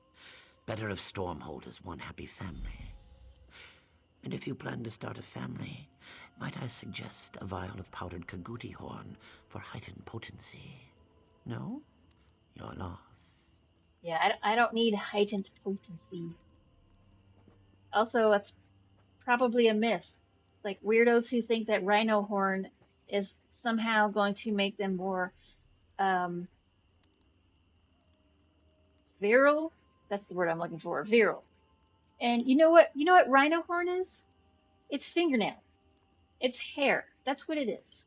Better if Stormhold is one happy family. And if you plan to start a family, might I suggest a vial of powdered Kagootie horn for heightened potency? No? Your loss. Yeah, I don't need heightened potency. Also, that's probably a myth. It's like weirdos who think that rhino horn is somehow going to make them more um, virile. That's the word I'm looking for. Virile. And you know what? You know what rhino horn is? It's fingernail. It's hair. That's what it is.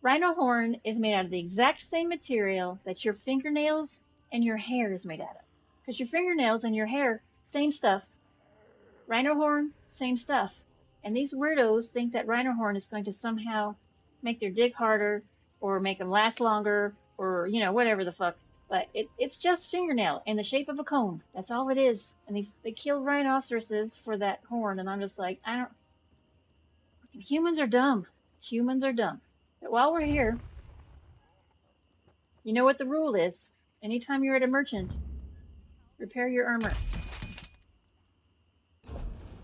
Rhino horn is made out of the exact same material that your fingernails and your hair is made out of. Because your fingernails and your hair, same stuff. Rhino horn, same stuff. And these weirdos think that rhino horn is going to somehow make their dick harder or make them last longer or, you know, whatever the fuck. But it's just fingernail in the shape of a cone. That's all it is. And they kill rhinoceroses for that horn. And I'm just like, I don't. Humans are dumb. Humans are dumb. But while we're here, you know what the rule is. Anytime you're at a merchant, repair your armor.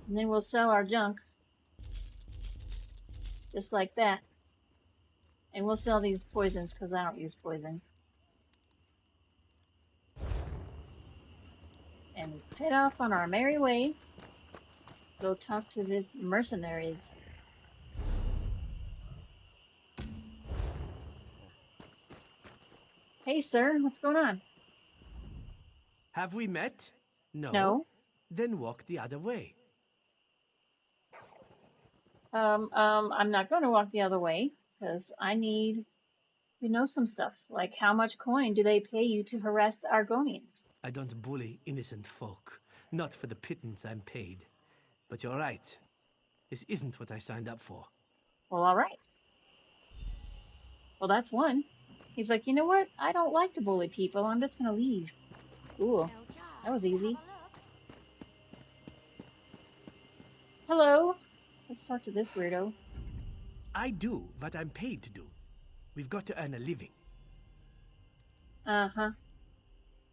And then we'll sell our junk. Just like that. And we'll sell these poisons because I don't use poison. And head off on our merry way. Go talk to these mercenaries. Hey, sir, what's going on? Have we met? No? No. Then walk the other way. I'm not going to walk the other way because I need You know some stuff, like how much coin do they pay you to harass the Argonians? I don't bully innocent folk. Not for the pittance I'm paid. But you're right. This isn't what I signed up for. Well, all right. Well, that's one. He's like, you know what? I don't like to bully people. I'm just gonna leave. Cool. That was easy. Hello. Let's talk to this weirdo. I do what I'm paid to do. We've got to earn a living. Uh-huh.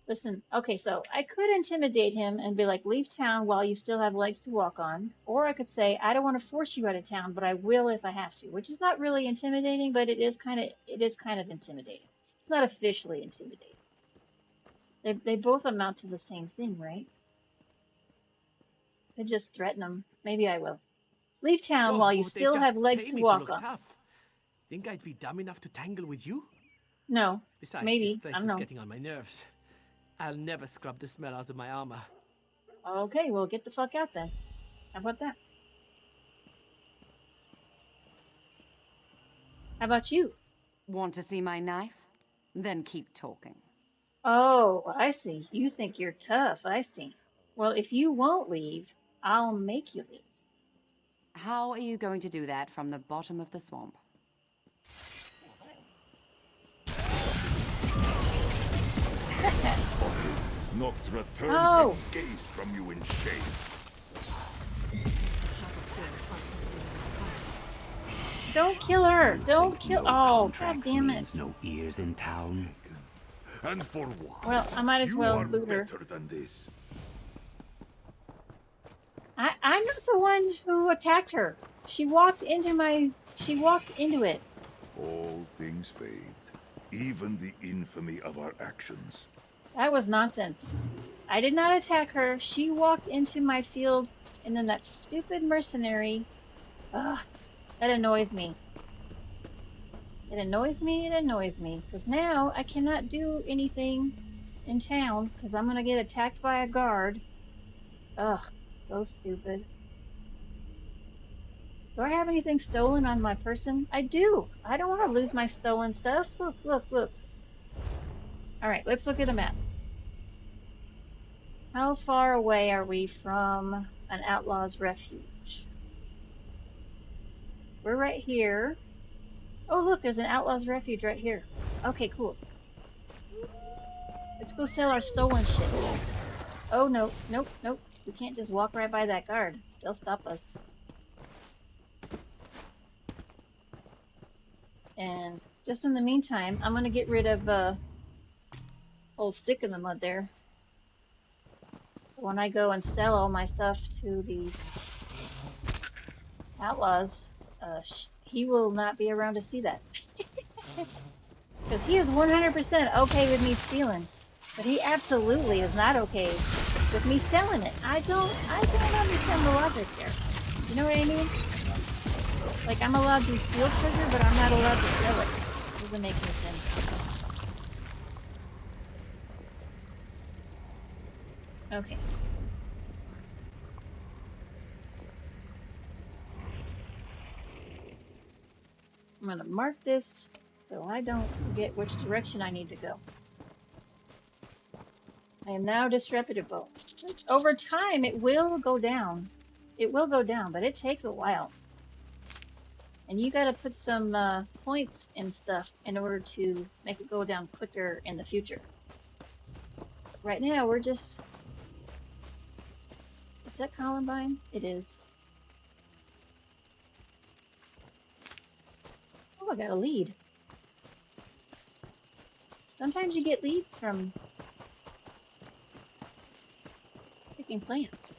Listen, okay, so I could intimidate him and be like, leave town while you still have legs to walk on. Or I could say, I don't want to force you out of town, but I will if I have to, which is not really intimidating, but it is kind of intimidating. It's not officially intimidating. They both amount to the same thing, right? I just threaten them. Maybe I will. Leave town while you Whoa, they still just have legs pay to me to walk look on. tough. Think I'd be dumb enough to tangle with you? No. Besides, this Maybe. I place don't is know. getting on my nerves. I'll never scrub the smell out of my armor. Okay, well, get the fuck out then. How about that? How about you? Want to see my knife? Then keep talking. Oh, I see. You think you're tough. I see. Well, if you won't leave, I'll make you leave. How are you going to do that from the bottom of the swamp? Noctra turns Oh. her gaze from you in shame. Don't kill her. You Don't think kill. no Oh, god contracts damn it. means no ears in town? And for what? Well, I might as You well are loot her. better than this. I'm not the one who attacked her. She walked into it. All things fade, even the infamy of our actions. That was nonsense. I did not attack her. She walked into my field, and then that stupid mercenary. Ugh, that annoys me. It annoys me. It annoys me. Because now I cannot do anything in town because I'm going to get attacked by a guard. Ugh, so stupid. Do I have anything stolen on my person? I do. I don't want to lose my stolen stuff. Look, look, look. All right, let's look at a map. How far away are we from an outlaw's refuge? We're right here. Oh, look, there's an outlaw's refuge right here. Okay, cool. Let's go sell our stolen shit. Oh, no, nope, nope. We can't just walk right by that guard. They'll stop us. And just in the meantime, I'm going to get rid of old stick in the mud there. So when I go and sell all my stuff to these outlaws, he will not be around to see that. Because he is 100% okay with me stealing. But he absolutely is not okay with me selling it. I don't understand the logic there. You know what I mean? Like, I'm allowed to steal treasure, but I'm not allowed to sell it. Doesn't make any sense. Okay. I'm going to mark this so I don't forget which direction I need to go. I am now disreputable. Over time, it will go down. It will go down, but it takes a while. And you got to put some points and stuff in order to make it go down quicker in the future. Right now, we're just... Is that Columbine? It is. Oh, I got a lead. Sometimes you get leads from picking plants.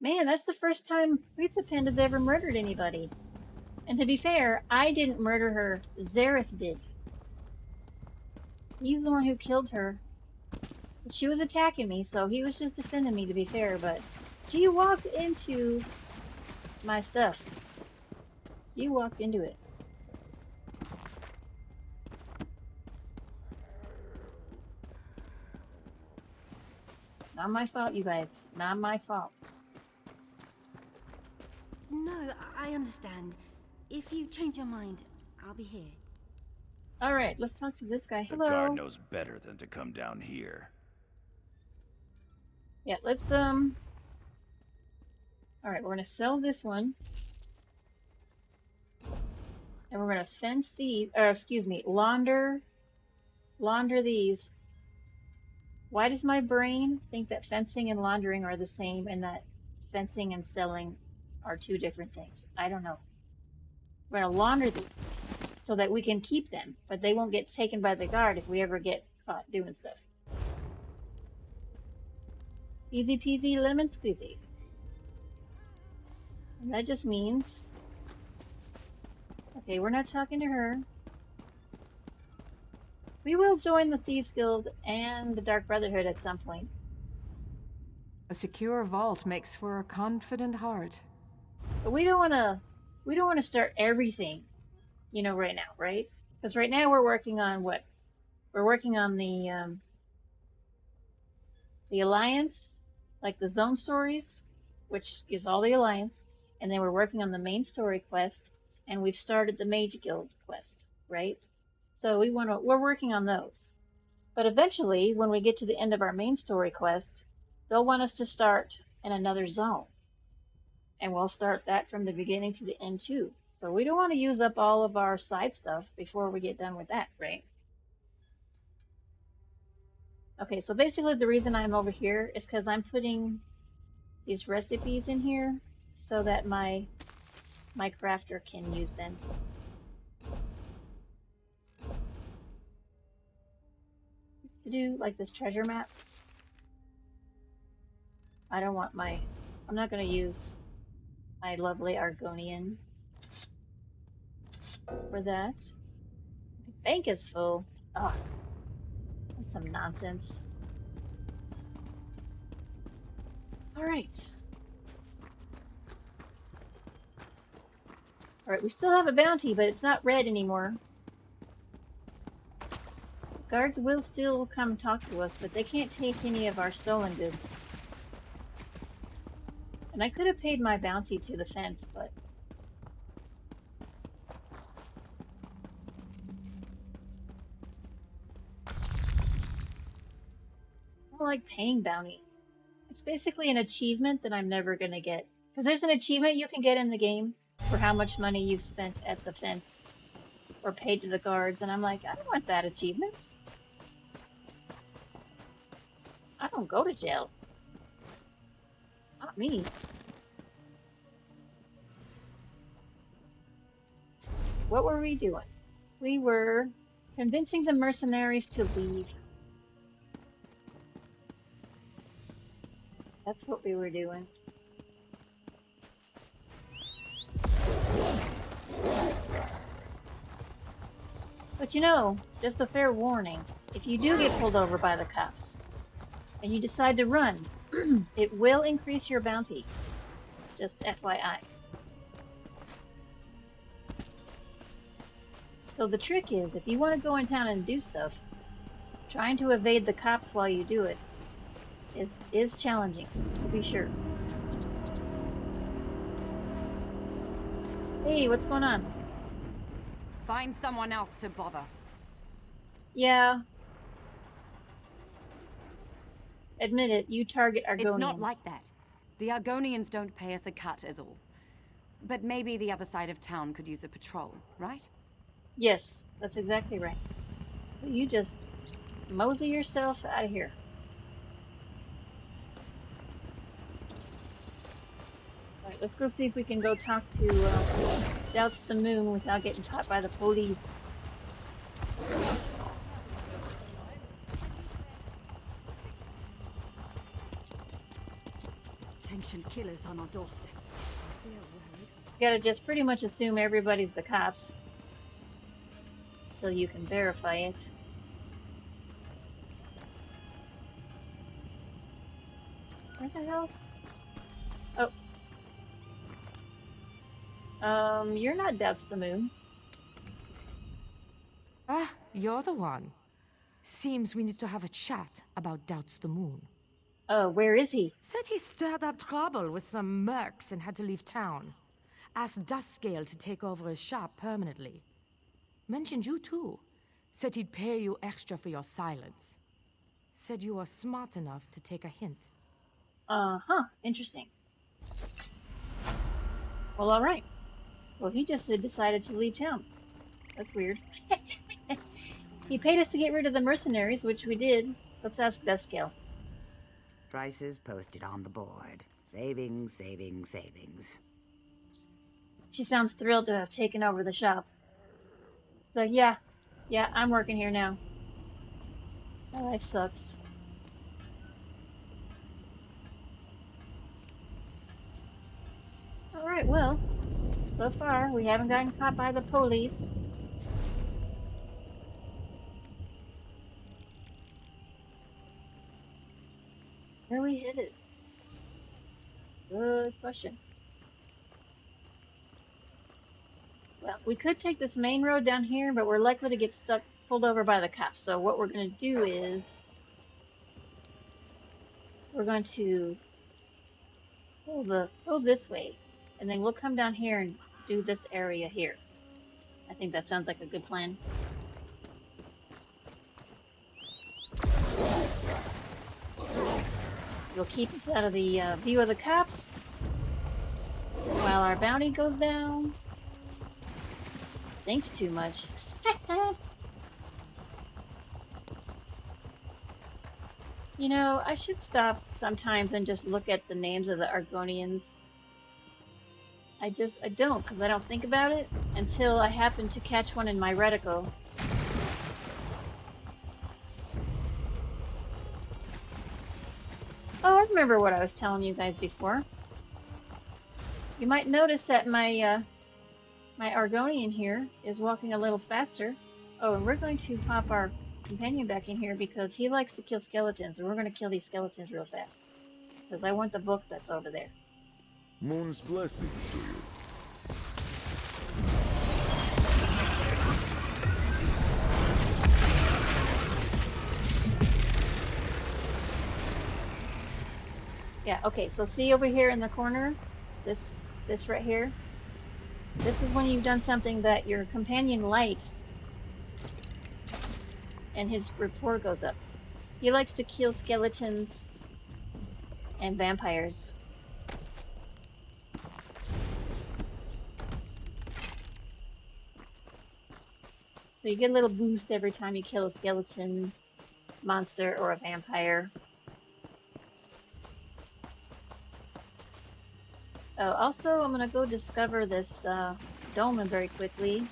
Man, that's the first time Pizza Panda's ever murdered anybody. And to be fair, I didn't murder her. Zareth did. He's the one who killed her. But she was attacking me, so he was just defending me, to be fair. But she walked into my stuff. She walked into it. Not my fault, you guys. Not my fault. No, I understand. If you change your mind, I'll be here. All right, let's talk to this guy. The guard Hello. knows better than to come down here. Yeah, let's All right, we're gonna sell this one, and we're gonna fence these, or excuse me, launder these. Why does my brain think that fencing and laundering are the same, and that fencing and selling are two different things? I don't know. We're gonna launder these so that we can keep them, but they won't get taken by the guard if we ever get caught doing stuff. Easy peasy lemon squeezy. And that just means, okay, we're not talking to her. We will join the Thieves Guild and the Dark Brotherhood at some point. A secure vault makes for a confident heart. But we don't want to start everything, you know, right now, right? Because right now we're working on what? We're working on the Alliance, like the zone stories, which is all the Alliance, and then we're working on the main story quest, and we've started the Mage Guild quest, right? So we're working on those. But eventually, when we get to the end of our main story quest, they'll want us to start in another zone. And we'll start that from the beginning to the end too. So we don't want to use up all of our side stuff before we get done with that, right? Okay, so basically the reason I'm over here is because I'm putting these recipes in here so that my crafter can use them. To do like this treasure map. I'm not going to use my lovely Argonian for that. The bank is full. Ah, that's some nonsense. All right. All right, we still have a bounty, but it's not red anymore. Guards will still come talk to us, but they can't take any of our stolen goods. And I could have paid my bounty to the fence, but I don't like paying bounty. It's basically an achievement that I'm never going to get. Because there's an achievement you can get in the game for how much money you've spent at the fence or paid to the guards, and I'm like, I don't want that achievement. I don't go to jail. Not me. What were we doing? We were convincing the mercenaries to leave. That's what we were doing. But you know, just a fair warning, if you do get pulled over by the cops and you decide to run, it will increase your bounty. Just FYI. So the trick is, if you want to go in town and do stuff, trying to evade the cops while you do it is challenging, to be sure. Hey, what's going on? Find someone else to bother. Yeah. Admit it, you target Argonians. It's not like that. The Argonians don't pay us a cut, is all. But maybe the other side of town could use a patrol, right? Yes, that's exactly right. You just mosey yourself out of here. All right, let's go see if we can go talk to Doubts the Moon without getting caught by the police. Sanctioned killers on our doorstep. You gotta just pretty much assume everybody's the cops so you can verify it. Where the hell? Oh. You're not Doubts the Moon. Ah, you're the one. Seems we need to have a chat about Doubts the Moon. Oh, where is he? Said he stirred up trouble with some mercs and had to leave town. Asked Duskscale to take over his shop permanently. Mentioned you too. Said he'd pay you extra for your silence. Said you were smart enough to take a hint. Uh-huh. Interesting. Well, all right. Well, he just decided to leave town. That's weird. He paid us to get rid of the mercenaries, which we did. Let's ask Duskscale. Prices posted on the board. Savings, savings, savings. She sounds thrilled to have taken over the shop. So yeah, I'm working here now. My life sucks. Alright, well, so far we haven't gotten caught by the police. Where are we headed? Good question. Well, we could take this main road down here, but we're likely to get pulled over by the cops. So what we're going to do is we're going to go this way, and then we'll come down here and do this area here. I think that sounds like a good plan. It'll keep us out of the view of the cops while our bounty goes down. Thanks too much. You know, I should stop sometimes and just look at the names of the Argonians. I don't, because I don't think about it until I happen to catch one in my reticle. Oh, I remember what I was telling you guys before. You might notice that my my Argonian here is walking a little faster. Oh, and we're going to pop our companion back in here because he likes to kill skeletons, and we're going to kill these skeletons real fast. Because I want the book that's over there. Moon's blessings to you. Yeah, okay, so see over here in the corner? This right here? This is when you've done something that your companion likes, and his report goes up. He likes to kill skeletons and vampires. So you get a little boost every time you kill a skeleton, monster, or a vampire. Oh, also, I'm going to go discover this dolmen very quickly.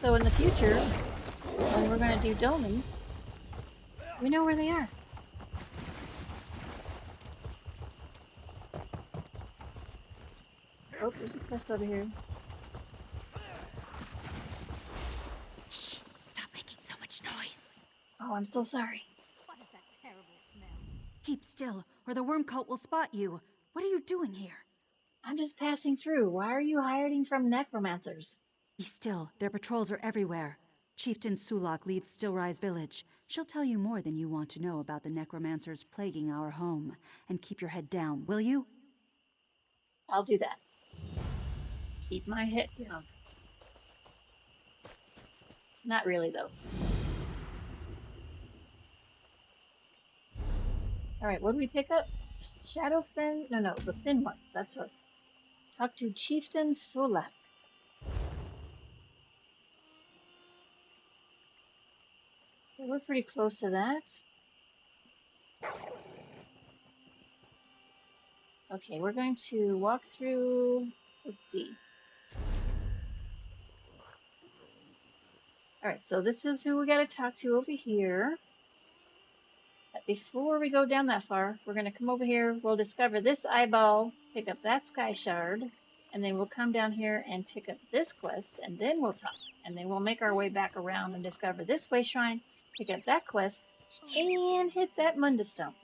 So in the future, when we're going to do dolmens, we know where they are. Oh, there's a quest over here. Shh! Stop making so much noise. Oh, I'm so sorry. What is that terrible smell? Keep still, or the worm cult will spot you. What are you doing here? I'm just passing through. Why are you hiding from necromancers? Be still. Their patrols are everywhere. Chieftain Sulak leads Stillrise Village. She'll tell you more than you want to know about the necromancers plaguing our home. And keep your head down, will you? I'll do that. Keep my head down. Not really, though. Alright, what do we pick up? Shadowfen? No, the thin ones. That's what. Talk to Chieftain Sulak. So we're pretty close to that. Okay, we're going to walk through. Let's see. Alright, so this is who we gotta talk to over here. But before we go down that far, we're gonna come over here. We'll discover this eyeball, pick up that sky shard, and then we'll come down here and pick up this quest, and then we'll talk. And then we'll make our way back around and discover this way shrine, pick up that quest, and hit that Munda Stone.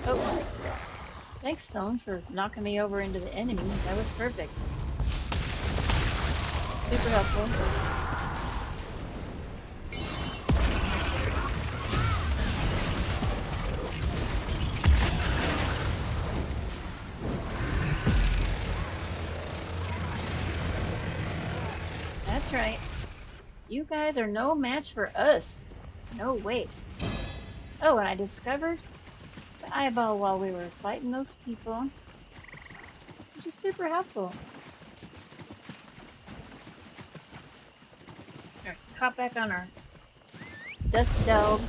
Oh, thanks, Stone, for knocking me over into the enemies. That was perfect. Super helpful. That's right. You guys are no match for us. No way. Oh, and I discovered the eyeball while we were fighting those people, which is super helpful. Alright, let's hop back on our dust delve.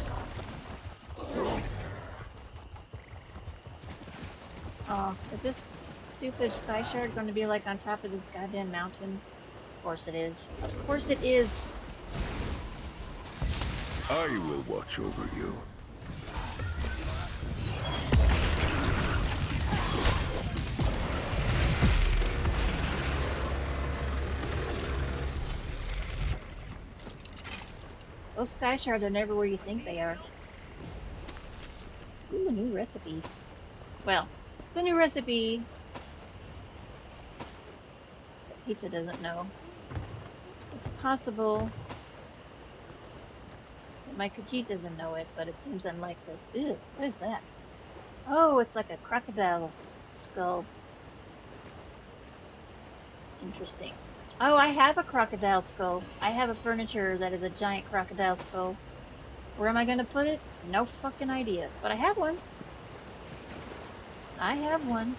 Oh, is this stupid sky shard going to be like on top of this goddamn mountain? Of course it is. Of course it is. I will watch over you. Those sky shards are never where you think they are. Ooh, a new recipe. Well, it's a new recipe that Pizza doesn't know. It's possible that my Khajiit doesn't know it, but it seems unlikely. Ew, what is that? Oh, it's like a crocodile skull. Interesting. Oh, I have a crocodile skull. I have a furniture that is a giant crocodile skull. Where am I going to put it? No fucking idea. But I have one. I have one.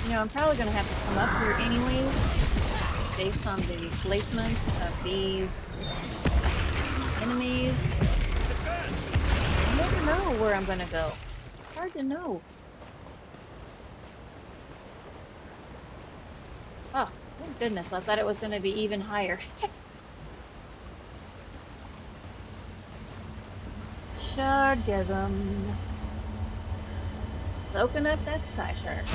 You know, I'm probably going to have to come up here anyways, based on the placement of these enemies. I never know where I'm going to go. It's hard to know. Oh, thank goodness. I thought it was going to be even higher. Shardgasm. Open up that sky shard.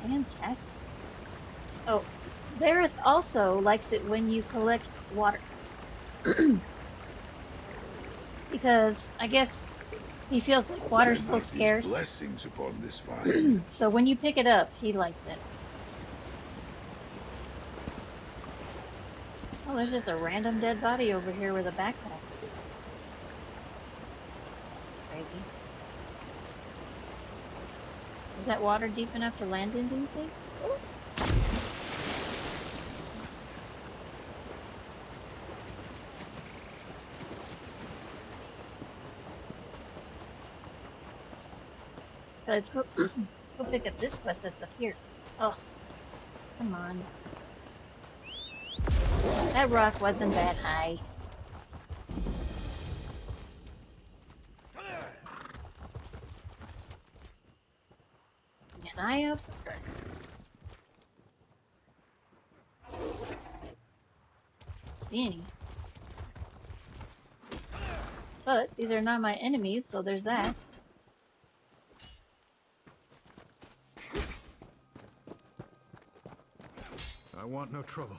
Fantastic. Oh, Zareth also likes it when you collect water. Because I guess he feels like water's so scarce. Blessings upon this vine. So when you pick it up, he likes it. Oh, there's just a random dead body over here with a backpack. That's crazy. Is that water deep enough to land in, do you think? Ooh. Let's go, let's go pick up this quest that's up here. Oh, come on. That rock wasn't that high. Keep an eye out for quests. See any. But these are not my enemies, so there's that. I want no trouble.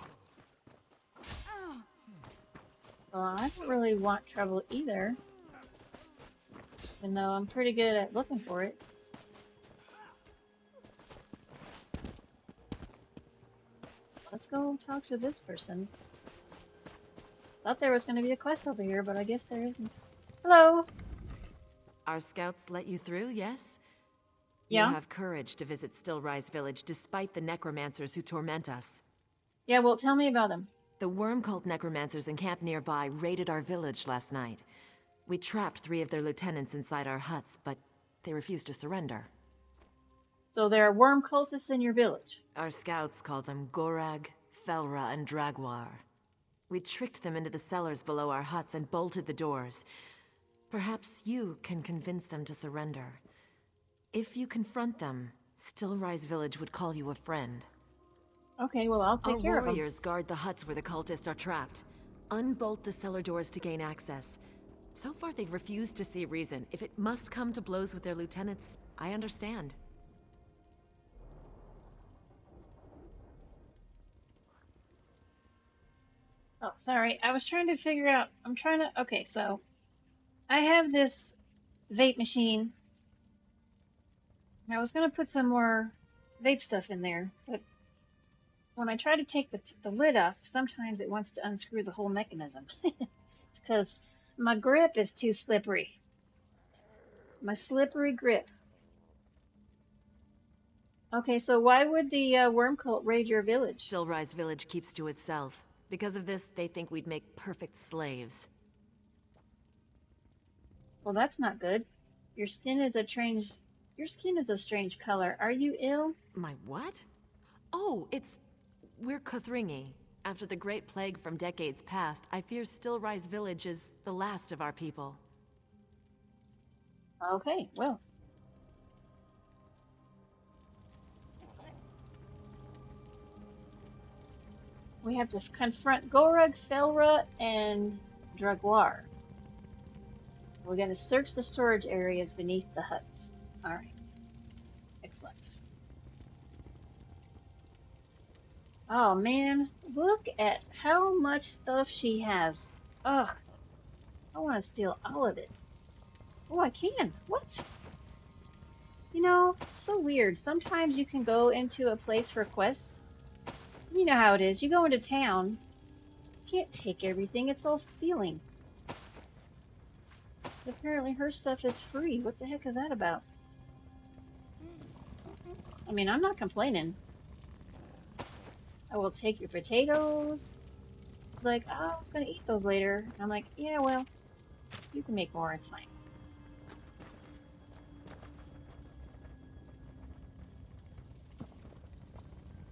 Well, I don't really want trouble either. Even though I'm pretty good at looking for it. Let's go talk to this person. Thought there was going to be a quest over here, but I guess there isn't. Hello! Our scouts let you through, yes? Yeah? You have courage to visit Stillrise Village despite the necromancers who torment us. Yeah, well, tell me about them. The worm cult necromancers encamped nearby raided our village last night. We trapped 3 of their lieutenants inside our huts, but they refused to surrender. So there are worm cultists in your village? Our scouts call them Gorag, Felra, and Dragwar. We tricked them into the cellars below our huts and bolted the doors. Perhaps you can convince them to surrender. If you confront them, Stillrise Village would call you a friend. Okay, well, I'll take care of them. Our warriors guard the huts where the cultists are trapped. Unbolt the cellar doors to gain access. So far, they've refused to see reason. If it must come to blows with their lieutenants, I understand. Oh, sorry. I was trying to figure out... Okay, so... I have this vape machine. I was going to put some more vape stuff in there, but when I try to take the lid off, sometimes it wants to unscrew the whole mechanism. It's because my grip is too slippery. My slippery grip. Okay, so why would the worm cult raid your village? Stillrise Village keeps to itself. Because of this, they think we'd make perfect slaves. Well, that's not good. Your skin is a strange color. Are you ill? My what? Oh, we're Kothringi. After the Great Plague from decades past, I fear Stillrise Village is the last of our people. Okay, well. We have to confront Gorug, Felra, and Draguar. We're going to search the storage areas beneath the huts. All right. Excellent. Oh, man. Look at how much stuff she has. Ugh. I want to steal all of it. Oh, I can. What? You know, it's so weird. Sometimes you can go into a place for quests. You know how it is. You go into town. You can't take everything. It's all stealing. But apparently her stuff is free. What the heck is that about? I mean, I'm not complaining. I will take your potatoes. It's like, oh, I was going to eat those later. And I'm like, yeah, well, you can make more. It's fine.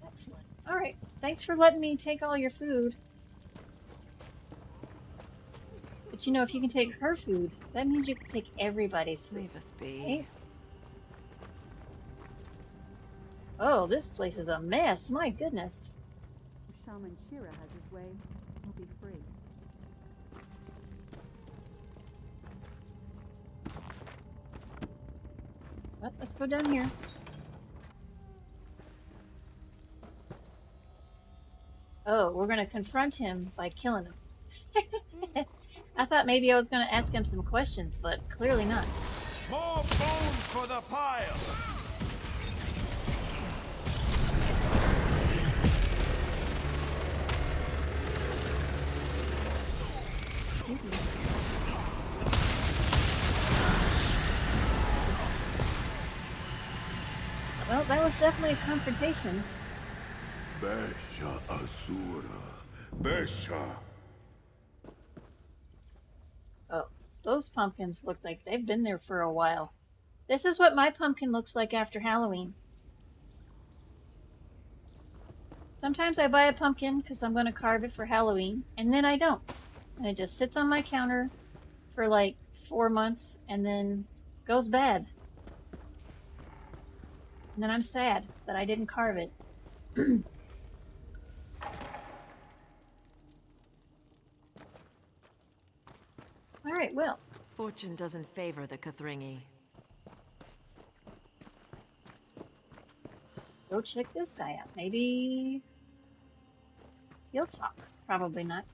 Excellent. All right. Thanks for letting me take all your food. But you know, if you can take her food, that means you can take everybody's food. Leave us be. Right? Oh, this place is a mess. My goodness. If Shaman Shira has his way, he'll be free. Well, let's go down here. Oh, we're going to confront him by killing him. I thought maybe I was going to ask him some questions, but clearly not. More bones for the pile! Excuse me. Well, that was definitely a confrontation. Besha Asura. Besha. Oh, those pumpkins look like they've been there for a while. This is what my pumpkin looks like after Halloween. Sometimes I buy a pumpkin because I'm going to carve it for Halloween, and then I don't. And it just sits on my counter for like 4 months and then goes bad. And then I'm sad that I didn't carve it. All right, well. Fortune doesn't favor the Kothringi. Let's go check this guy out. Maybe he'll talk. Probably not.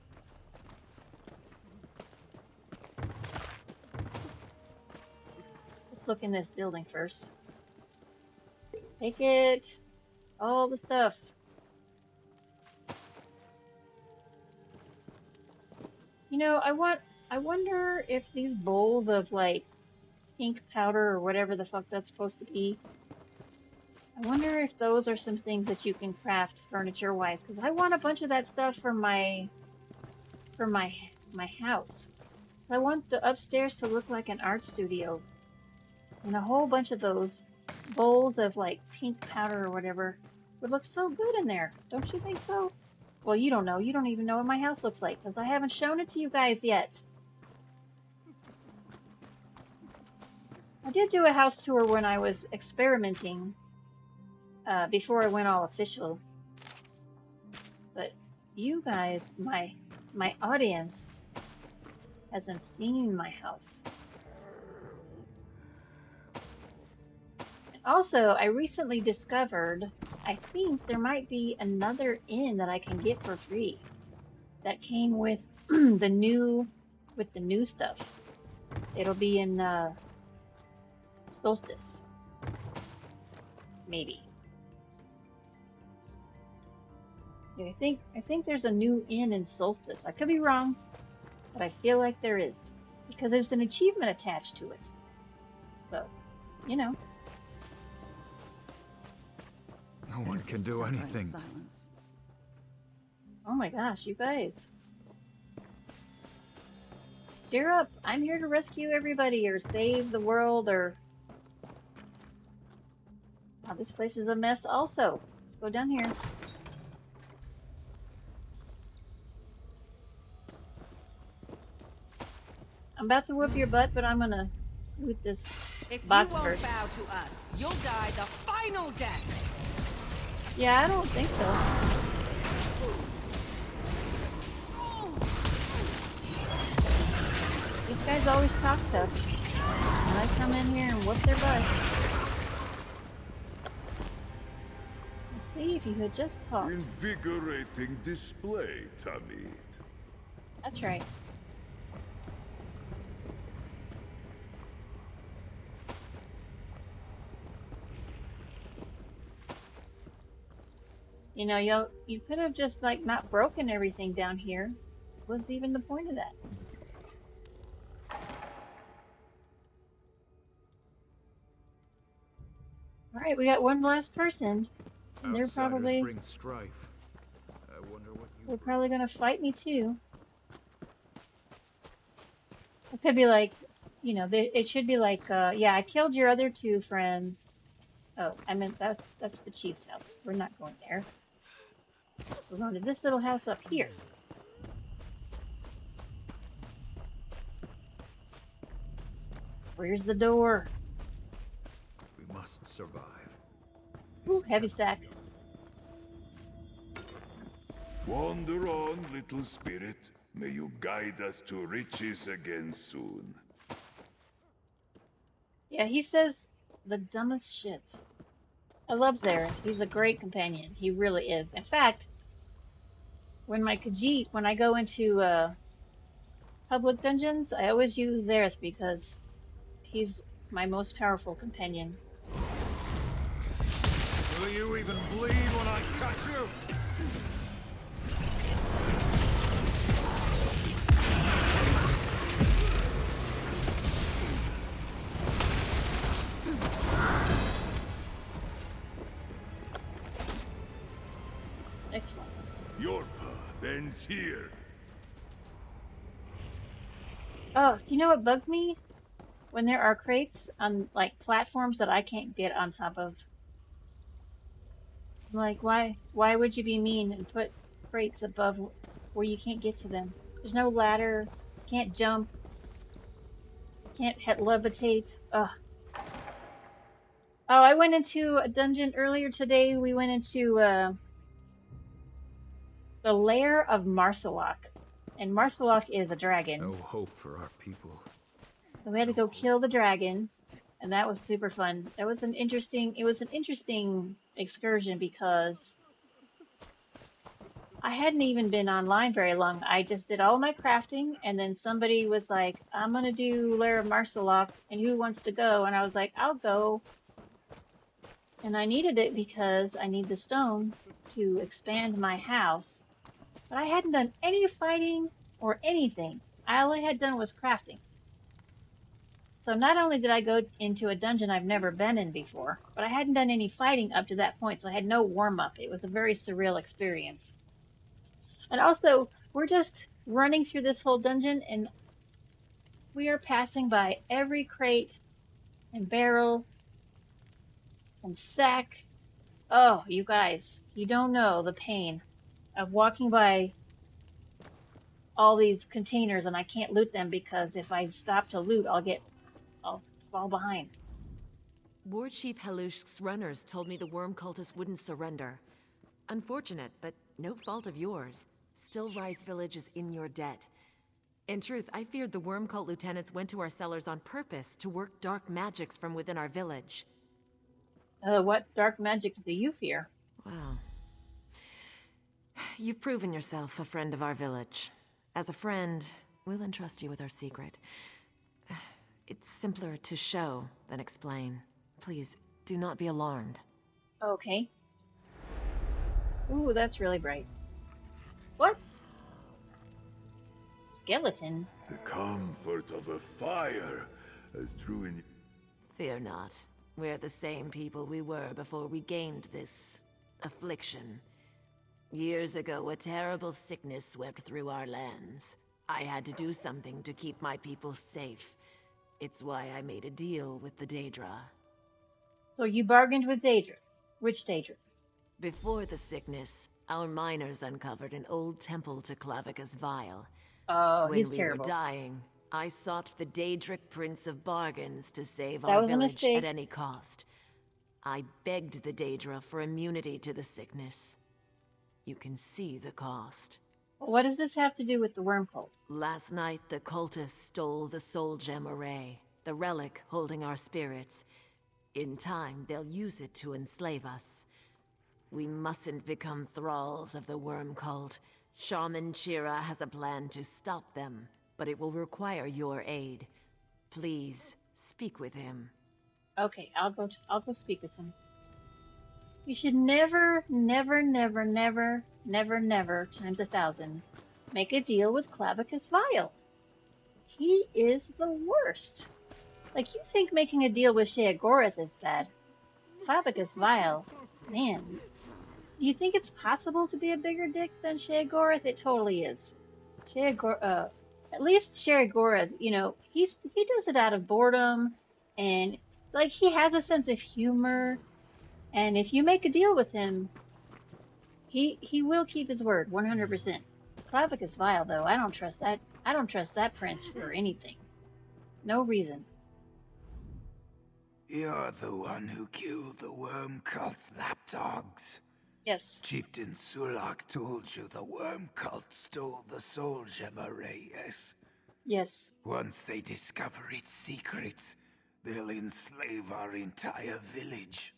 Let's look in this building first. Take it. All the stuff. You know, I wonder if these bowls of like pink powder or whatever the fuck that's supposed to be. I wonder if those are some things that you can craft furniture wise, because I want a bunch of that stuff for my house. I want the upstairs to look like an art studio. And a whole bunch of those bowls of like pink powder or whatever would look so good in there. Don't you think so? Well, you don't know. You don't even know what my house looks like because I haven't shown it to you guys yet. I did do a house tour when I was experimenting before I went all official. But you guys, my audience, hasn't seen my house. Also, I recently discovered, I think there might be another inn that I can get for free that came with the new stuff. It'll be in Solstice, maybe. Yeah, I think there's a new inn in Solstice. I could be wrong, but I feel like there is because there's an achievement attached to it. So, you know. No one can do anything. Silence. Oh my gosh, you guys. Cheer up. I'm here to rescue everybody or save the world or... Wow, this place is a mess also. Let's go down here. I'm about to whoop your butt, but I'm gonna loot this box first. Bow to us, you'll die the final death. Yeah, I don't think so. These guys always talk tough. And I come in here and whoop their butt. Let's see if you had just talked. Invigorating display, Tamid. That's right. You know, you could have just like not broken everything down here. What was even the point of that? All right, we got one last person. And they're probably bring strife. I wonder what you they're probably gonna fight me too. It could be like, you know, it should be like, yeah, I killed your other two friends. Oh, I meant that's the chief's house. We're not going there. We're going to this little house up here. Where's the door? We must survive. Ooh, heavy sack. Wander on, little spirit. May you guide us to riches again soon. Yeah, he says the dumbest shit. I love Zareth. He's a great companion. He really is. In fact, when I go into public dungeons, I always use Zareth because he's my most powerful companion. Will you even bleed when I cut you? Excellent. Your path ends here. Oh, do you know what bugs me? When there are crates on like platforms that I can't get on top of. I'm like, why would you be mean and put crates above where you can't get to them? There's no ladder, can't jump, can't levitate. Ugh. Oh, I went into a dungeon earlier today. We went into the lair of Marsalok. And Marsalok is a dragon. No hope for our people. So we had to go kill the dragon, and that was super fun. It was an interesting excursion because I hadn't even been online very long. I just did all my crafting, and then somebody was like, I'm gonna do Lair of Marsalok, and who wants to go? And I was like, I'll go. And I needed it because I need the stone to expand my house. But I hadn't done any fighting or anything. All I had done was crafting. So not only did I go into a dungeon I've never been in before, but I hadn't done any fighting up to that point, so I had no warm-up. It was a very surreal experience. And also, we're just running through this whole dungeon, and we are passing by every crate and barrel and sack. Oh, you guys, you don't know the pain of walking by all these containers and I can't loot them because if I stop to loot, I'll fall behind. War Chief Halush's runners told me the worm cultists wouldn't surrender. Unfortunate, but no fault of yours. Still Rise Village is in your debt. In truth, I feared the worm cult lieutenants went to our cellars on purpose to work dark magics from within our village. What dark magics do you fear? Well, you've proven yourself a friend of our village. As a friend, we'll entrust you with our secret. It's simpler to show than explain. Please, do not be alarmed. Okay. Ooh, that's really bright. What? Skeleton? The comfort of a fire has drew in. Fear not. We're the same people we were before we gained this affliction. Years ago, a terrible sickness swept through our lands. I had to do something to keep my people safe. It's why I made a deal with the Daedra. So you bargained with Daedra. Which Daedra? Before the sickness, our miners uncovered an old temple to Clavicus Vile. Oh, When he's we were terrible. dying, I sought the Daedric Prince of Bargains to save That our was a village at mistake. any cost. I begged the Daedra for immunity to the sickness. You can see the cost. What does this have to do with the worm cult? Last night, the cultists stole the soul gem array, the relic holding our spirits. In time, they'll use it to enslave us. We mustn't become thralls of the worm cult. Shaman Chira has a plan to stop them, but it will require your aid. Please, speak with him. Okay, I'll go speak with him. You should never, never, never, never, never, never, times 1,000, make a deal with Clavicus Vile. He is the worst. Like, you think making a deal with Sheogorath is bad. Clavicus Vile, man. Do you think it's possible to be a bigger dick than Sheogorath? It totally is. At least Sheogorath, he does it out of boredom, and like he has a sense of humor. And if you make a deal with him, he will keep his word 100%. Clavicus Vile, though, I don't trust that. I don't trust that prince for anything. No reason. You're the one who killed the worm cult's lapdogs. Yes. Chieftain Sulak told you the worm cult stole the soul gem array, yes? Yes. Once they discover its secrets, they'll enslave our entire village.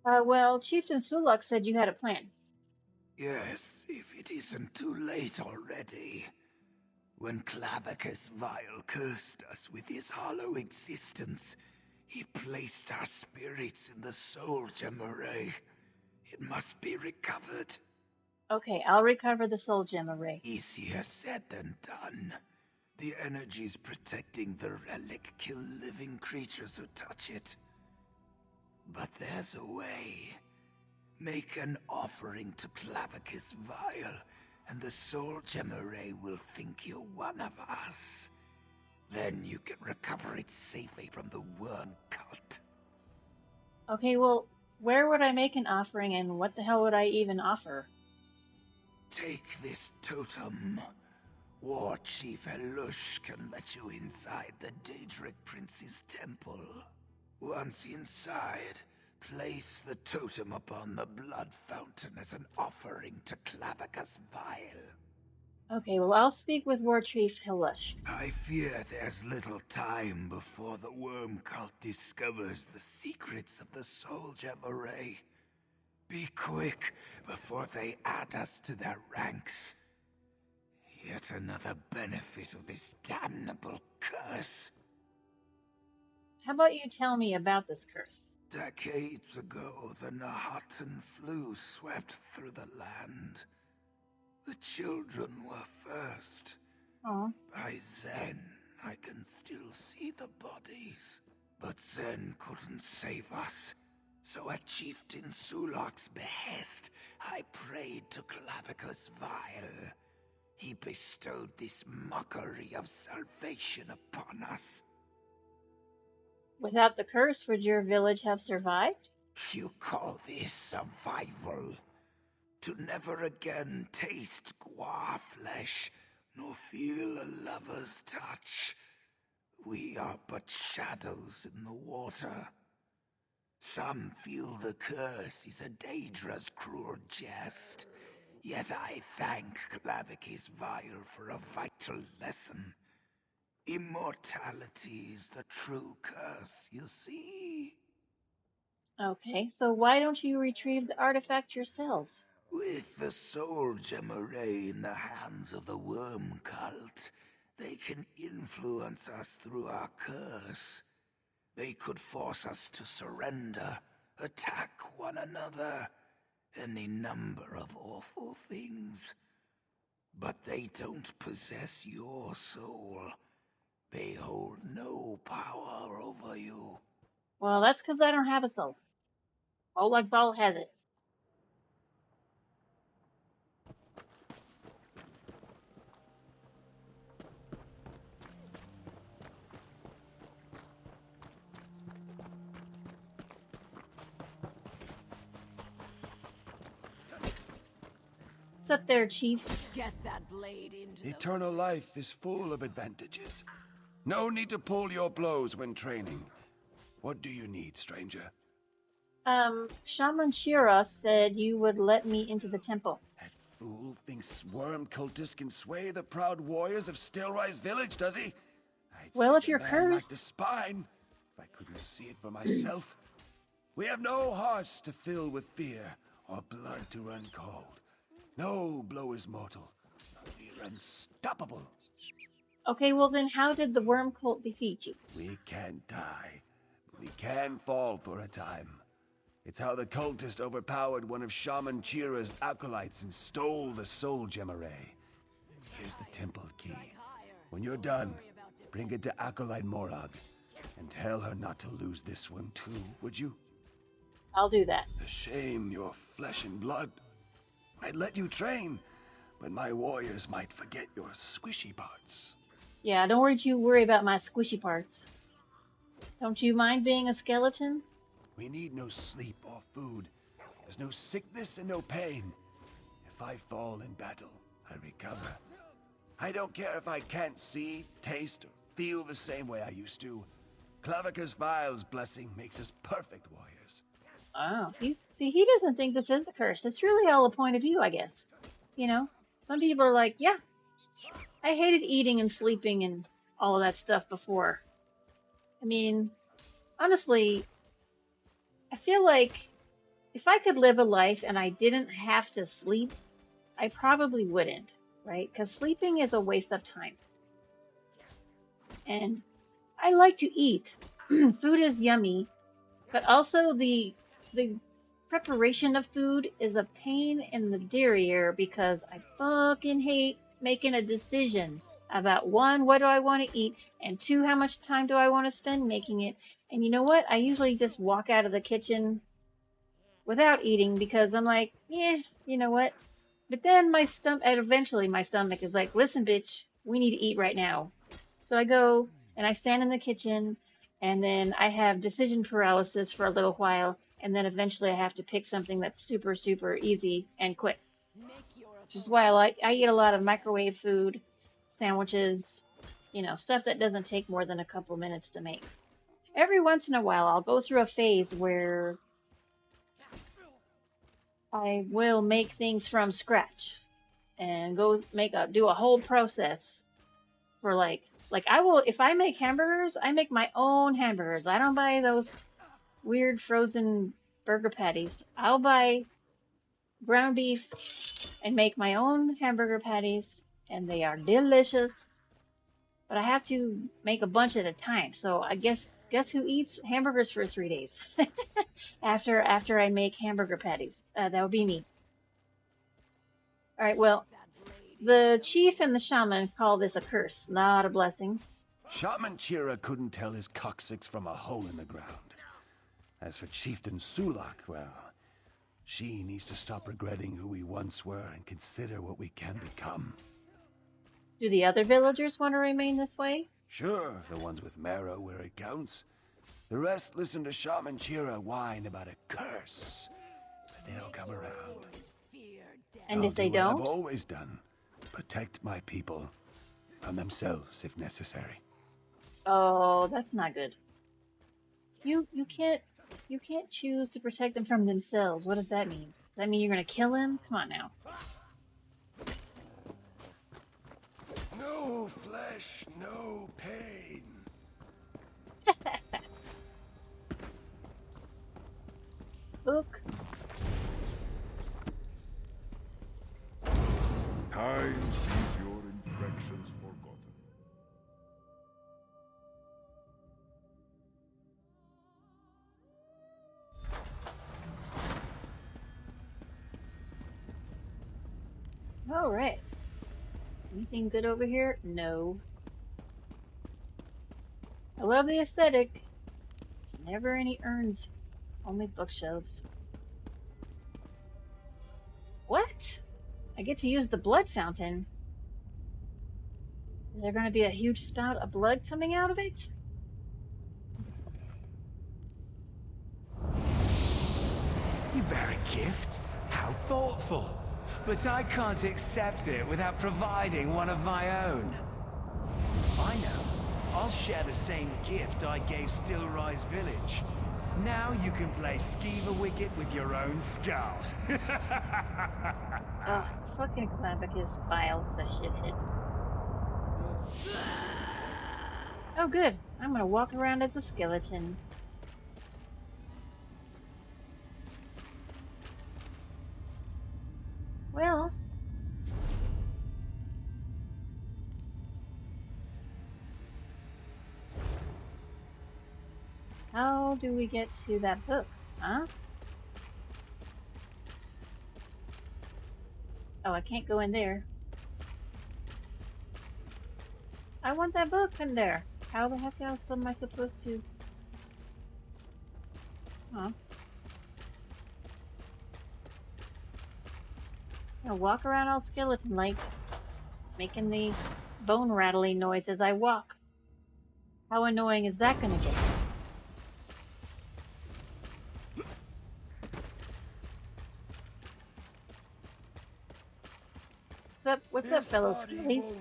Well, Chieftain Sulak said you had a plan. Yes, if it isn't too late already. When Clavicus Vile cursed us with his hollow existence, he placed our spirits in the soul gem array. It must be recovered. Okay, I'll recover the soul gem array. Easier said than done. The energies protecting the relic kill living creatures who touch it. But there's a way. Make an offering to Clavicus Vile, and the soul gem array will think you're one of us. Then you can recover it safely from the worm cult. Okay, well, where would I make an offering, and what the hell would I even offer? Take this totem. War Chief Elush can let you inside the Daedric Prince's temple. Once inside, place the totem upon the blood fountain as an offering to Clavicus Vile. Okay, well, I'll speak with War Chief Helush. I fear there's little time before the worm cult discovers the secrets of the soul gem array. Be quick before they add us to their ranks. Yet another benefit of this damnable curse. How about you tell me about this curse? Decades ago, the Nahatan flu swept through the land. The children were first. Oh. By Zen, I can still see the bodies. But Zen couldn't save us. So at Chieftain Sulak's behest, I prayed to Clavicus Vile. He bestowed this mockery of salvation upon us. Without the curse, would your village have survived? You call this survival? To never again taste guar flesh, nor feel a lover's touch. We are but shadows in the water. Some feel the curse is a Daedra's cruel jest. Yet I thank Clavicus Vile for a vital lesson. Immortality is the true curse, you see? Okay, so why don't you retrieve the artifact yourselves? With the soul gem array in the hands of the worm cult, they can influence us through our curse. They could force us to surrender, attack one another, any number of awful things. but they don't possess your soul. They hold no power over you. Well, that's because I don't have a soul. Oleg Ball has it. What's up there, Chief? Get that blade into Eternal life is full of advantages. No need to pull your blows when training. What do you need, stranger? Shaman Shira said you would let me into the temple. Fool thinks worm cultists can sway the proud warriors of Stillrise Village, does he? Well, if The you're man lacked cursed. a spine. If I couldn't see it for myself. We have no hearts to fill with fear, or blood to run cold. No blow is mortal. We're unstoppable. Okay, well then how did the worm cult defeat you? We can't die, but we can fall for a time. It's how the cultist overpowered one of Shaman Chira's acolytes and stole the soul gem array. Here's the temple key. When you're done, bring it to Acolyte Morag, and tell her not to lose this one too, would you? I'll do that. A shame you're flesh and blood. I'd let you train, but my warriors might forget your squishy parts. Yeah, don't worry about my squishy parts. Don't you mind being a skeleton? We need no sleep or food. There's no sickness and no pain. If I fall in battle, I recover. I don't care if I can't see, taste, or feel the same way I used to. Klaviker's Vile's blessing makes us perfect warriors. Oh, he doesn't think this is a curse. It's really all a point of view, I guess. You know, some people are like, yeah, I hated eating and sleeping and all of that stuff before. I mean, honestly, I feel like if I could live a life and I didn't have to sleep, I probably wouldn't, right? Because sleeping is a waste of time. And I like to eat. Food is yummy, but also the preparation of food is a pain in the derriere because I fucking hate making a decision about one, what do I want to eat, and two, how much time do I want to spend making it. And you know what? I usually just walk out of the kitchen without eating because I'm like, yeah, you know what? But then eventually my stomach is like, listen, bitch, we need to eat right now. So I go and I stand in the kitchen, and then I have decision paralysis for a little while, and then eventually I have to pick something that's super, super easy and quick. Which is why I eat a lot of microwave food, sandwiches, stuff that doesn't take more than a couple minutes to make. Every once in a while, I'll go through a phase where I will make things from scratch and do a whole process for like I will, if I make hamburgers, I make my own hamburgers. I don't buy those weird frozen burger patties. I'll buy ground beef and make my own hamburger patties, and they are delicious. But I have to make a bunch at a time. So I guess who eats hamburgers for 3 days after I make hamburger patties? That would be me. All right, well, the chief and the shaman call this a curse, not a blessing. Shaman Chira couldn't tell his coccyx from a hole in the ground. As for Chieftain Sulak, well, she needs to stop regretting who we once were and consider what we can become. Do the other villagers want to remain this way? Sure, the ones with marrow where it counts. The rest listen to Shaman Chira whine about a curse. But they'll come around. And if they do what don't? I've always done. Protect my people. From themselves, if necessary. Oh, that's not good. You can't choose to protect them from themselves. What does that mean? Does that mean you're gonna kill him? Come on now. No flesh, no pain. Look. Time sees your infractions forgotten. All right. Anything good over here? No. I love the aesthetic. There's never any urns, only bookshelves. What? I get to use the blood fountain. Is there going to be a huge spout of blood coming out of it? You bear a gift? How thoughtful. But I can't accept it without providing one of my own. I know. I'll share the same gift I gave Stillrise Village. Now you can play Skeever Wicket with your own skull. Ugh, fucking Clavicus Vile is a shithead. Oh good, I'm gonna walk around as a skeleton. Well... how do we get to that book, huh? Oh, I can't go in there. I want that book in there. How the heck else am I supposed to... Huh? I'm gonna walk around all skeleton-like, making the bone rattling noise as I walk. How annoying is that gonna get? What's up, fellow skillies?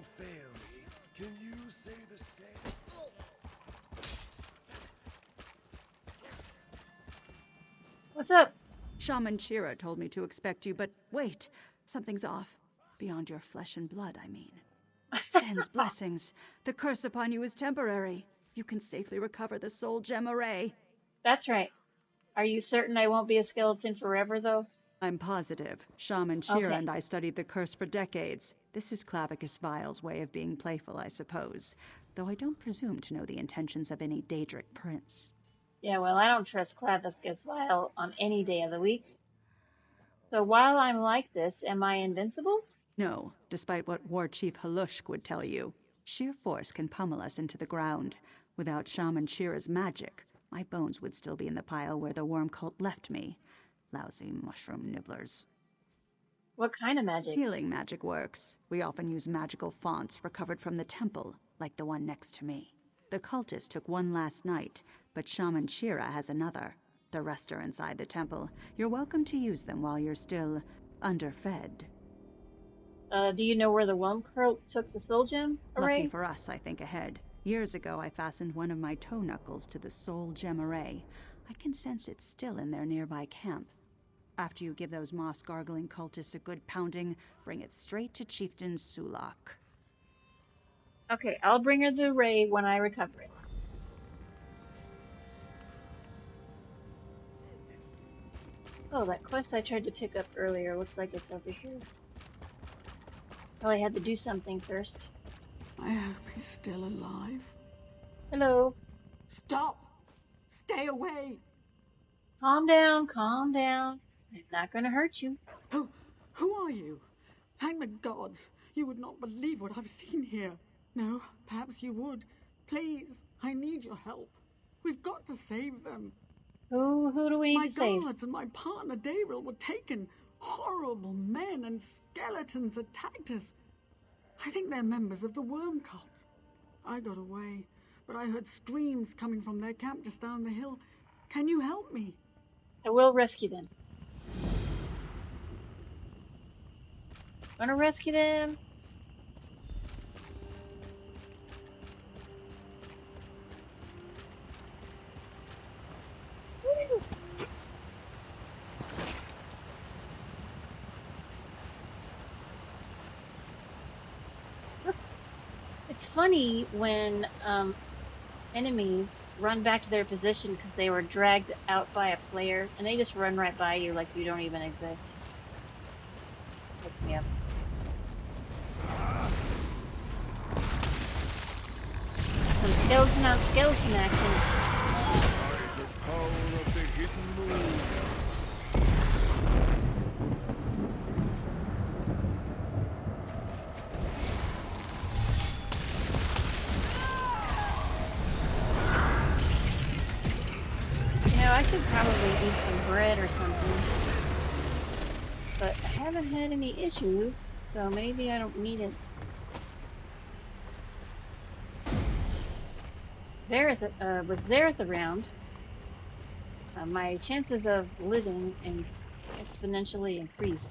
Can you say the same? What's up? Shaman Shira told me to expect you, but wait, something's off. Beyond your flesh and blood, I mean. Ten's blessings. The curse upon you is temporary. You can safely recover the soul gem array. That's right. Are you certain I won't be a skeleton forever, though? I'm positive. Shaman Shira Okay. and I studied the curse for decades. This is Clavicus Vile's way of being playful, I suppose. Though I don't presume to know the intentions of any Daedric prince. Yeah, well, I don't trust Clavicus Vile on any day of the week. So while I'm like this, am I invincible? No, despite what War Chief Halushk would tell you. Sheer force can pummel us into the ground. Without Shaman Shira's magic, my bones would still be in the pile where the worm cult left me. Lousy mushroom nibblers. What kind of magic? Healing magic works. We often use magical fonts recovered from the temple, like the one next to me. The cultists took one last night, but Shaman Shira has another. The rest are inside the temple. You're welcome to use them while you're still underfed. Do you know where the worm cult took the soul gem array? Lucky for us, I think ahead. Years ago, I fastened one of my toe knuckles to the soul gem array. I can sense it's still in their nearby camp. After you give those moss-gargling cultists a good pounding, bring it straight to Chieftain Sulak. Okay, I'll bring her the array when I recover it. Oh, that quest I tried to pick up earlier looks like it's over here. Probably had to do something first. I hope he's still alive. Hello. Stop! Stay away! Calm down, calm down. I'm not gonna hurt you. Who are you? Thank the gods, you would not believe what I've seen here. No, perhaps you would. Please, I need your help. We've got to save them. Who do we need to save? My guards and my partner Daryl were taken. Horrible men and skeletons attacked us. I think they're members of the worm cult. I got away, but I heard screams coming from their camp just down the hill. Can you help me? I will rescue them. Gonna rescue them. Woo! It's funny when enemies run back to their position because they were dragged out by a player, and they just run right by you like you don't even exist. Picks me up. Some skeleton on skeleton action. By the power of the hidden moon. should probably eat some bread or something. But I haven't had any issues, so maybe I don't need it. With Zareth around, my chances of living exponentially increase.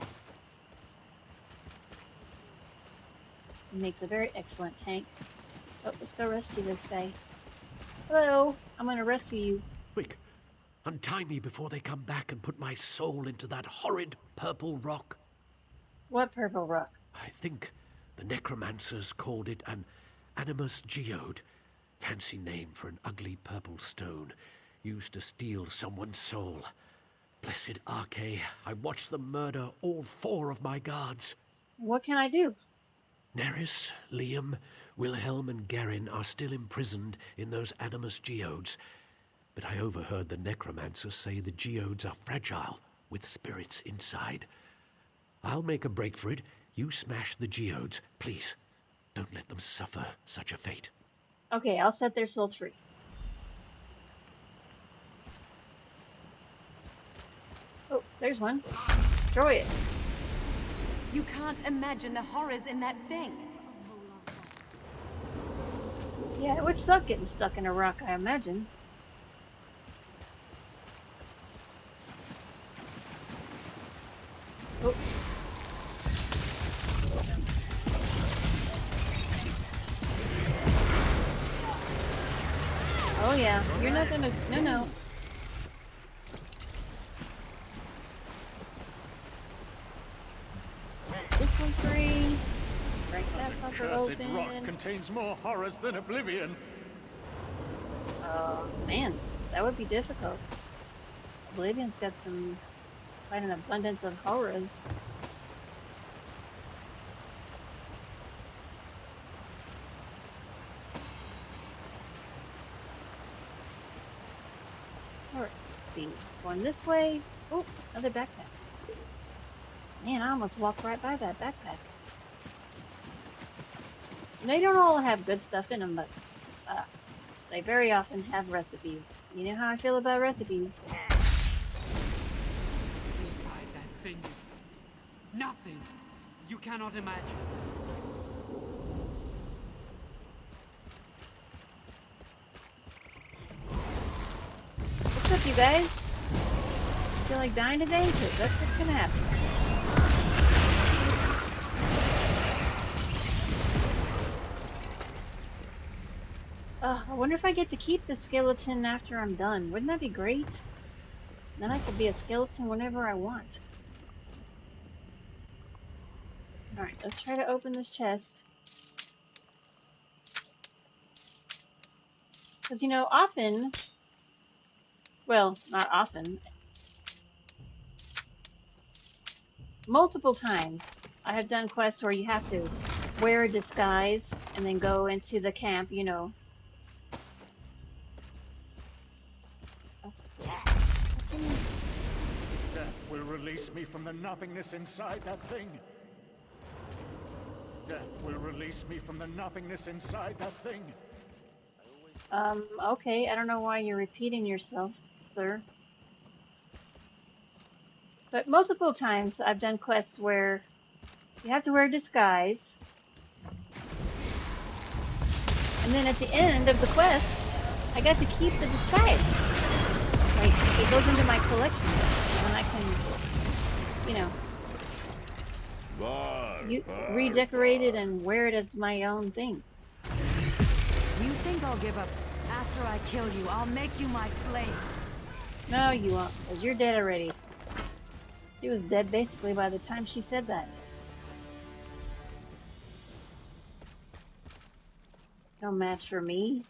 He makes a very excellent tank. Oh, let's go rescue this guy. Hello, I'm gonna rescue you. Quick, untie me before they come back and put my soul into that horrid purple rock. What purple rock? I think the necromancers called it an animus geode. Fancy name for an ugly purple stone used to steal someone's soul. Blessed Arche, I watched them murder all 4 of my guards. What can I do? Nerys, Liam, Wilhelm and Garin are still imprisoned in those animus geodes. But I overheard the necromancers say the geodes are fragile, with spirits inside. I'll make a break for it. You smash the geodes. Please, don't let them suffer such a fate. Okay, I'll set their souls free. Oh, there's one. Destroy it. You can't imagine the horrors in that thing. Yeah, it would suck getting stuck in a rock, I imagine. Oh. Oh yeah, you're not gonna... No. This one's free. Break that fucker open. Rock contains more horrors than oblivion. Oh, man, that would be difficult. Oblivion's got quite an abundance of horrors. Alright, let's see. Going this way. Oh, another backpack. Man, I almost walked right by that backpack. They don't all have good stuff in them, but they very often have recipes. You know how I feel about recipes. Inside that thing is nothing you cannot imagine. What's up, you guys? Feel like dying today? Because that's what's gonna happen. I wonder if I get to keep the skeleton after I'm done. Wouldn't that be great? Then I could be a skeleton whenever I want. Alright, let's try to open this chest. Because, you know, often... Well, not often. Multiple times, I have done quests where you have to wear a disguise and then go into the camp, you know. Death will release me from the nothingness inside that thing. Death will release me from the nothingness inside that thing. Okay, I don't know why you're repeating yourself, sir. But multiple times I've done quests where you have to wear a disguise. And then at the end of the quest, I got to keep the disguise. Like, it goes into my collection. And I can, you know, redecorate it and wear it as my own thing. You think I'll give up? After I kill you, I'll make you my slave. No, you won't, because you're dead already. She was dead basically by the time she said that. No match for me.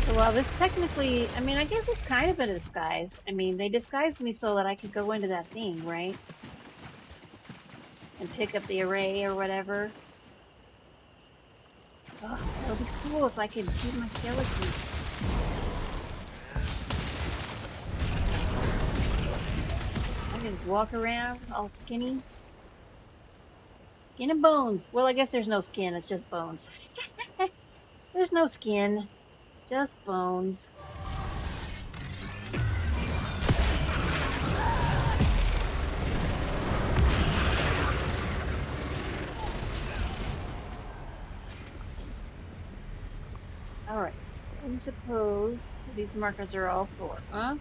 So while this technically, I mean, I guess it's kind of a disguise. I mean, they disguised me so that I could go into that thing, right? And pick up the array or whatever. Oh, that would be cool if I could keep my skeleton. I can just walk around all skinny. Skin and bones. Well, I guess there's no skin. It's just bones. There's no skin. Just bones. Alright. What do you suppose these markers are all for, huh?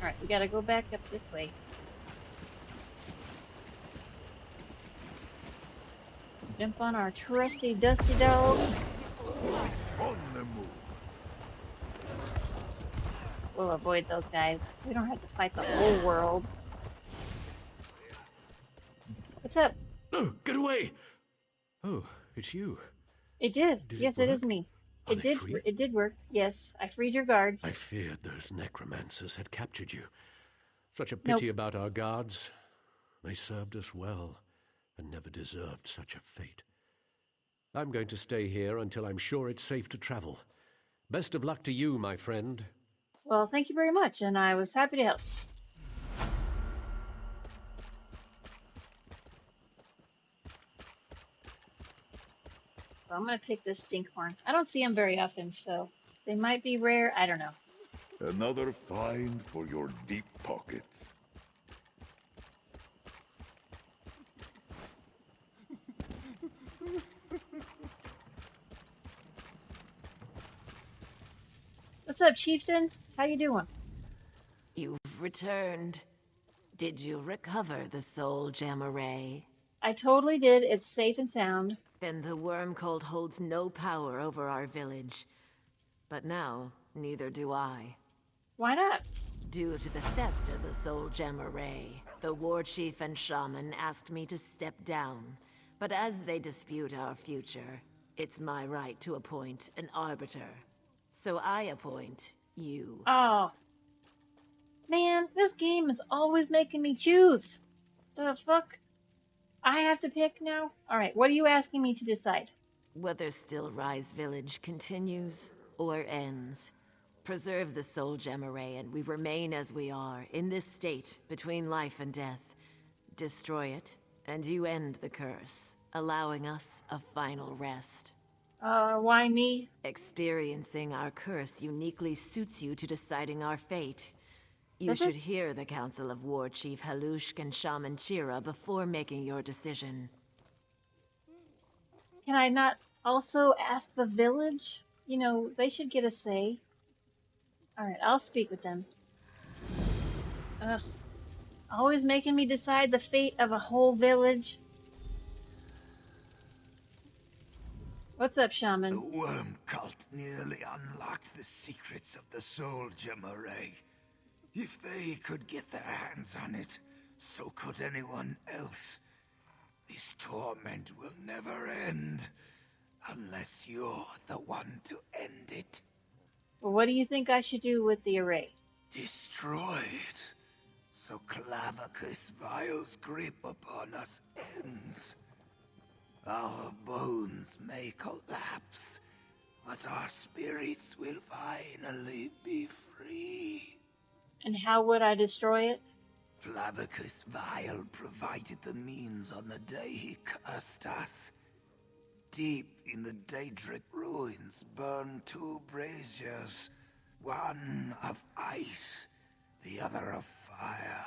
Alright, we gotta go back up this way. Jump on our trusty dusty dog. On the move. We'll avoid those guys. We don't have to fight the whole world. What's up? No, get away! Oh, it's you. It did. Yes, it is work? me. Are they It free? did work. Yes, I freed your guards. I feared those necromancers had captured you. Such a Nope. pity about our guards. They served us well and never deserved such a fate. I'm going to stay here until I'm sure it's safe to travel. Best of luck to you, my friend. Well, thank you very much, and I was happy to help. So I'm going to pick this stinkhorn. I don't see them very often, so they might be rare. I don't know. Another find for your deep pockets. What's up, chieftain? How you doing? You've returned. Did you recover the soul gem array? I totally did. It's safe and sound. Then the worm cult holds no power over our village. But now, neither do I. Why not? Due to the theft of the soul gem array, the war chief and shaman asked me to step down. But as they dispute our future, it's my right to appoint an arbiter. So I appoint you. Oh. Man, this game is always making me choose. The fuck? I have to pick now? Alright, what are you asking me to decide? Whether Still Rise Village continues or ends. Preserve the soul gem array and we remain as we are, in this state between life and death. Destroy it, and you end the curse, allowing us a final rest. Why me? Experiencing our curse uniquely suits you to deciding our fate. You Does should it? hear the Council of War Chief Halushk and Shaman Chira before making your decision. Can I not also ask the village? You know, they should get a say. Alright, I'll speak with them. Ugh. Always making me decide the fate of a whole village. What's up, shaman? The worm cult nearly unlocked the secrets of the soul gem array. If they could get their hands on it, so could anyone else. This torment will never end, unless you're the one to end it. Well, what do you think I should do with the array? Destroy it, so Clavicus Vile's grip upon us ends. Our bones may collapse, but our spirits will finally be free. And how would I destroy it? Clavicus Vile provided the means on the day he cursed us. Deep in the Daedric ruins burn two braziers, one of ice, the other of fire.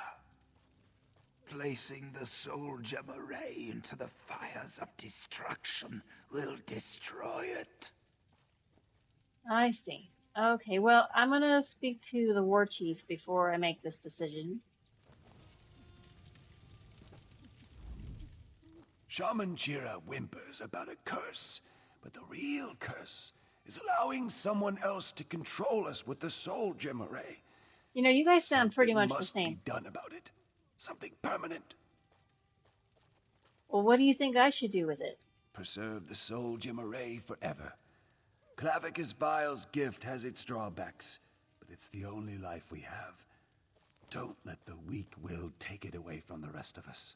Placing the soul gem array into the fires of destruction will destroy it. I see. Okay, well, I'm gonna speak to the war chief before I make this decision. Shaman Chira whimpers about a curse, but the real curse is allowing someone else to control us with the soul gem array. You know, you guys sound pretty Something much the must same. be done about it. Something permanent. Well, what do you think I should do with it? Preserve the soul gem array forever. Clavicus Vile's gift has its drawbacks, but it's the only life we have. Don't let the weak will take it away from the rest of us.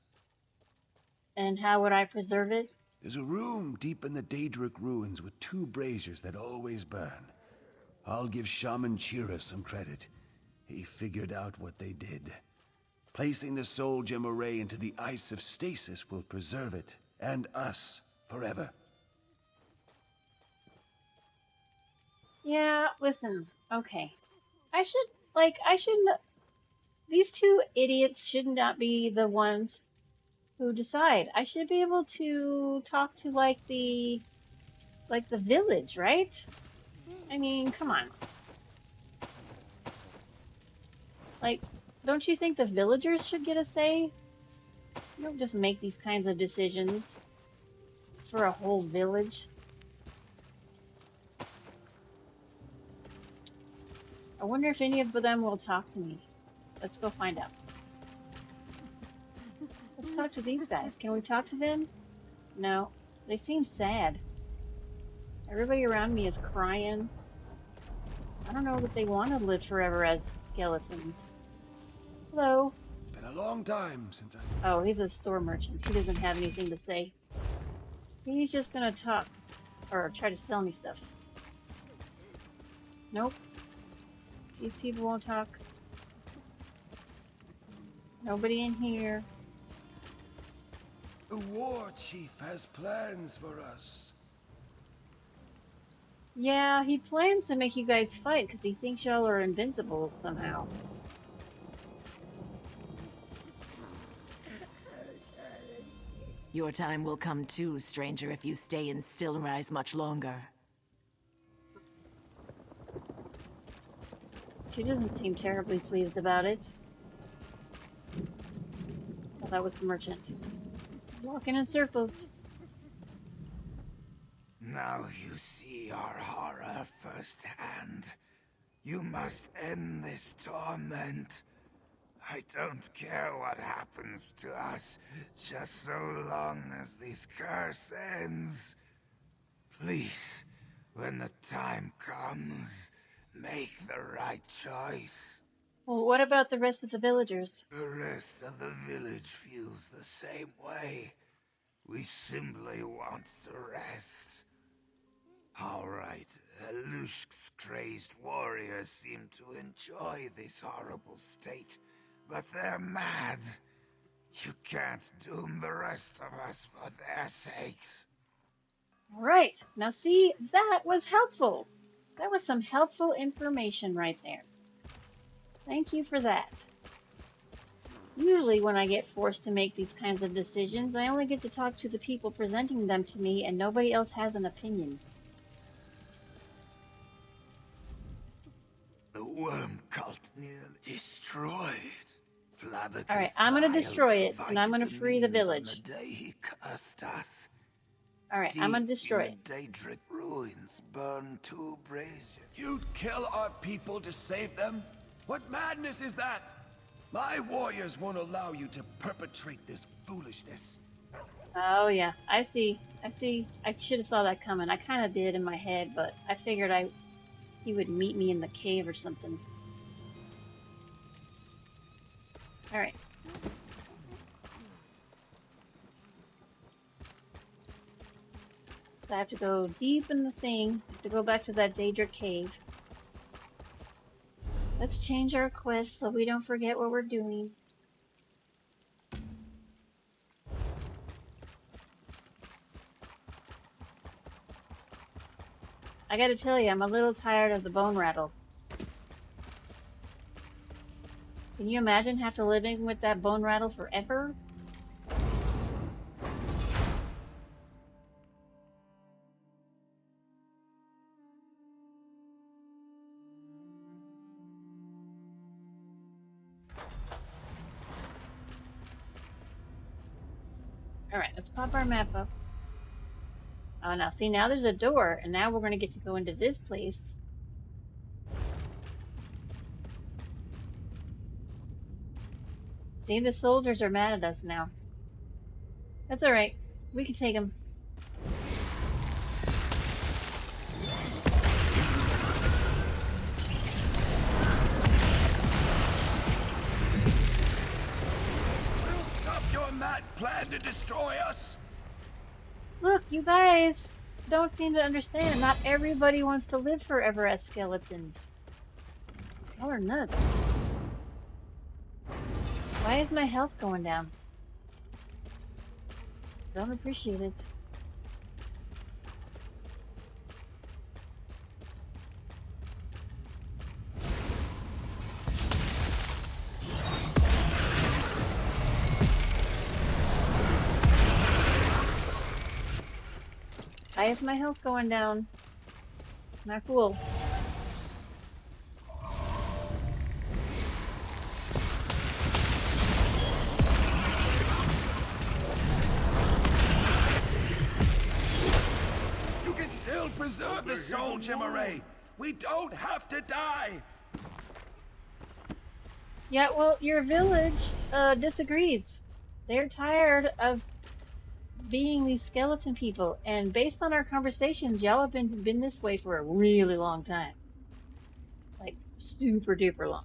And how would I preserve it? There's a room deep in the Daedric ruins with two braziers that always burn. I'll give Shaman Chira some credit. He figured out what they did. Placing the soul gem array into the ice of stasis will preserve it and us forever. Yeah, listen, okay. I shouldn't, these two idiots should not be the ones who decide. I should be able to talk to like the village, right? I mean, come on. Like, don't you think the villagers should get a say? You don't just make these kinds of decisions for a whole village. I wonder if any of them will talk to me. Let's go find out. Let's talk to these guys. Can we talk to them? No. They seem sad. Everybody around me is crying. I don't know that they want to live forever as skeletons. Hello. It's been a long time since Oh, he's a store merchant. He doesn't have anything to say. He's just gonna talk. Or try to sell me stuff. Nope. These people won't talk. Nobody in here. The war chief has plans for us. Yeah, he plans to make you guys fight because he thinks y'all are invincible somehow. Your time will come too, stranger, if you stay in Stillrise much longer. She doesn't seem terribly pleased about it. Oh, that was the merchant. Walking in circles. Now you see our horror firsthand. You must end this torment. I don't care what happens to us, just so long as this curse ends. Please, when the time comes, make the right choice. Well, what about the rest of the villagers? The rest of the village feels the same way. We simply want to rest. All right, Alushk's crazed warriors seem to enjoy this horrible state, but they're mad. You can't doom the rest of us for their sakes. All right. Now see, that was helpful. That was some helpful information right there. Thank you for that. Usually when I get forced to make these kinds of decisions, I only get to talk to the people presenting them to me and nobody else has an opinion. The worm cult nearly destroyed. Alright, Flavicus I'm gonna Vile destroy it, and I'm provided gonna the free the means on the village. day he cursed us. Alright, I'm gonna Deep destroy in it. the Daedric ruins burn two braziers. You'd kill our people to save them? What madness is that? My warriors won't allow you to perpetrate this foolishness. Oh yeah, I see. I see. I should have saw that coming. I kind of did in my head, but I figured he would meet me in the cave or something. Alright. So I have to go deep in the thing. I have to go back to that Daedric cave. Let's change our quest so we don't forget what we're doing. I gotta tell you, I'm a little tired of the bone rattle. Can you imagine have to living with that bone rattle forever? Alright, let's pop our map up. Oh, now see, now there's a door, and now we're going to get to go into this place. See, the soldiers are mad at us now. That's alright. We can take them. We'll stop your mad plan to destroy us. Look, you guys don't seem to understand. Not everybody wants to live forever as skeletons. Y'all are nuts. Why is my health going down? Don't appreciate it. Why is my health going down? Not cool. You can still preserve the soul Jemare. We don't have to die. Yeah, well, your village disagrees. They're tired of being these skeleton people, and based on our conversations, y'all have been this way for a really long time. Like, super duper long.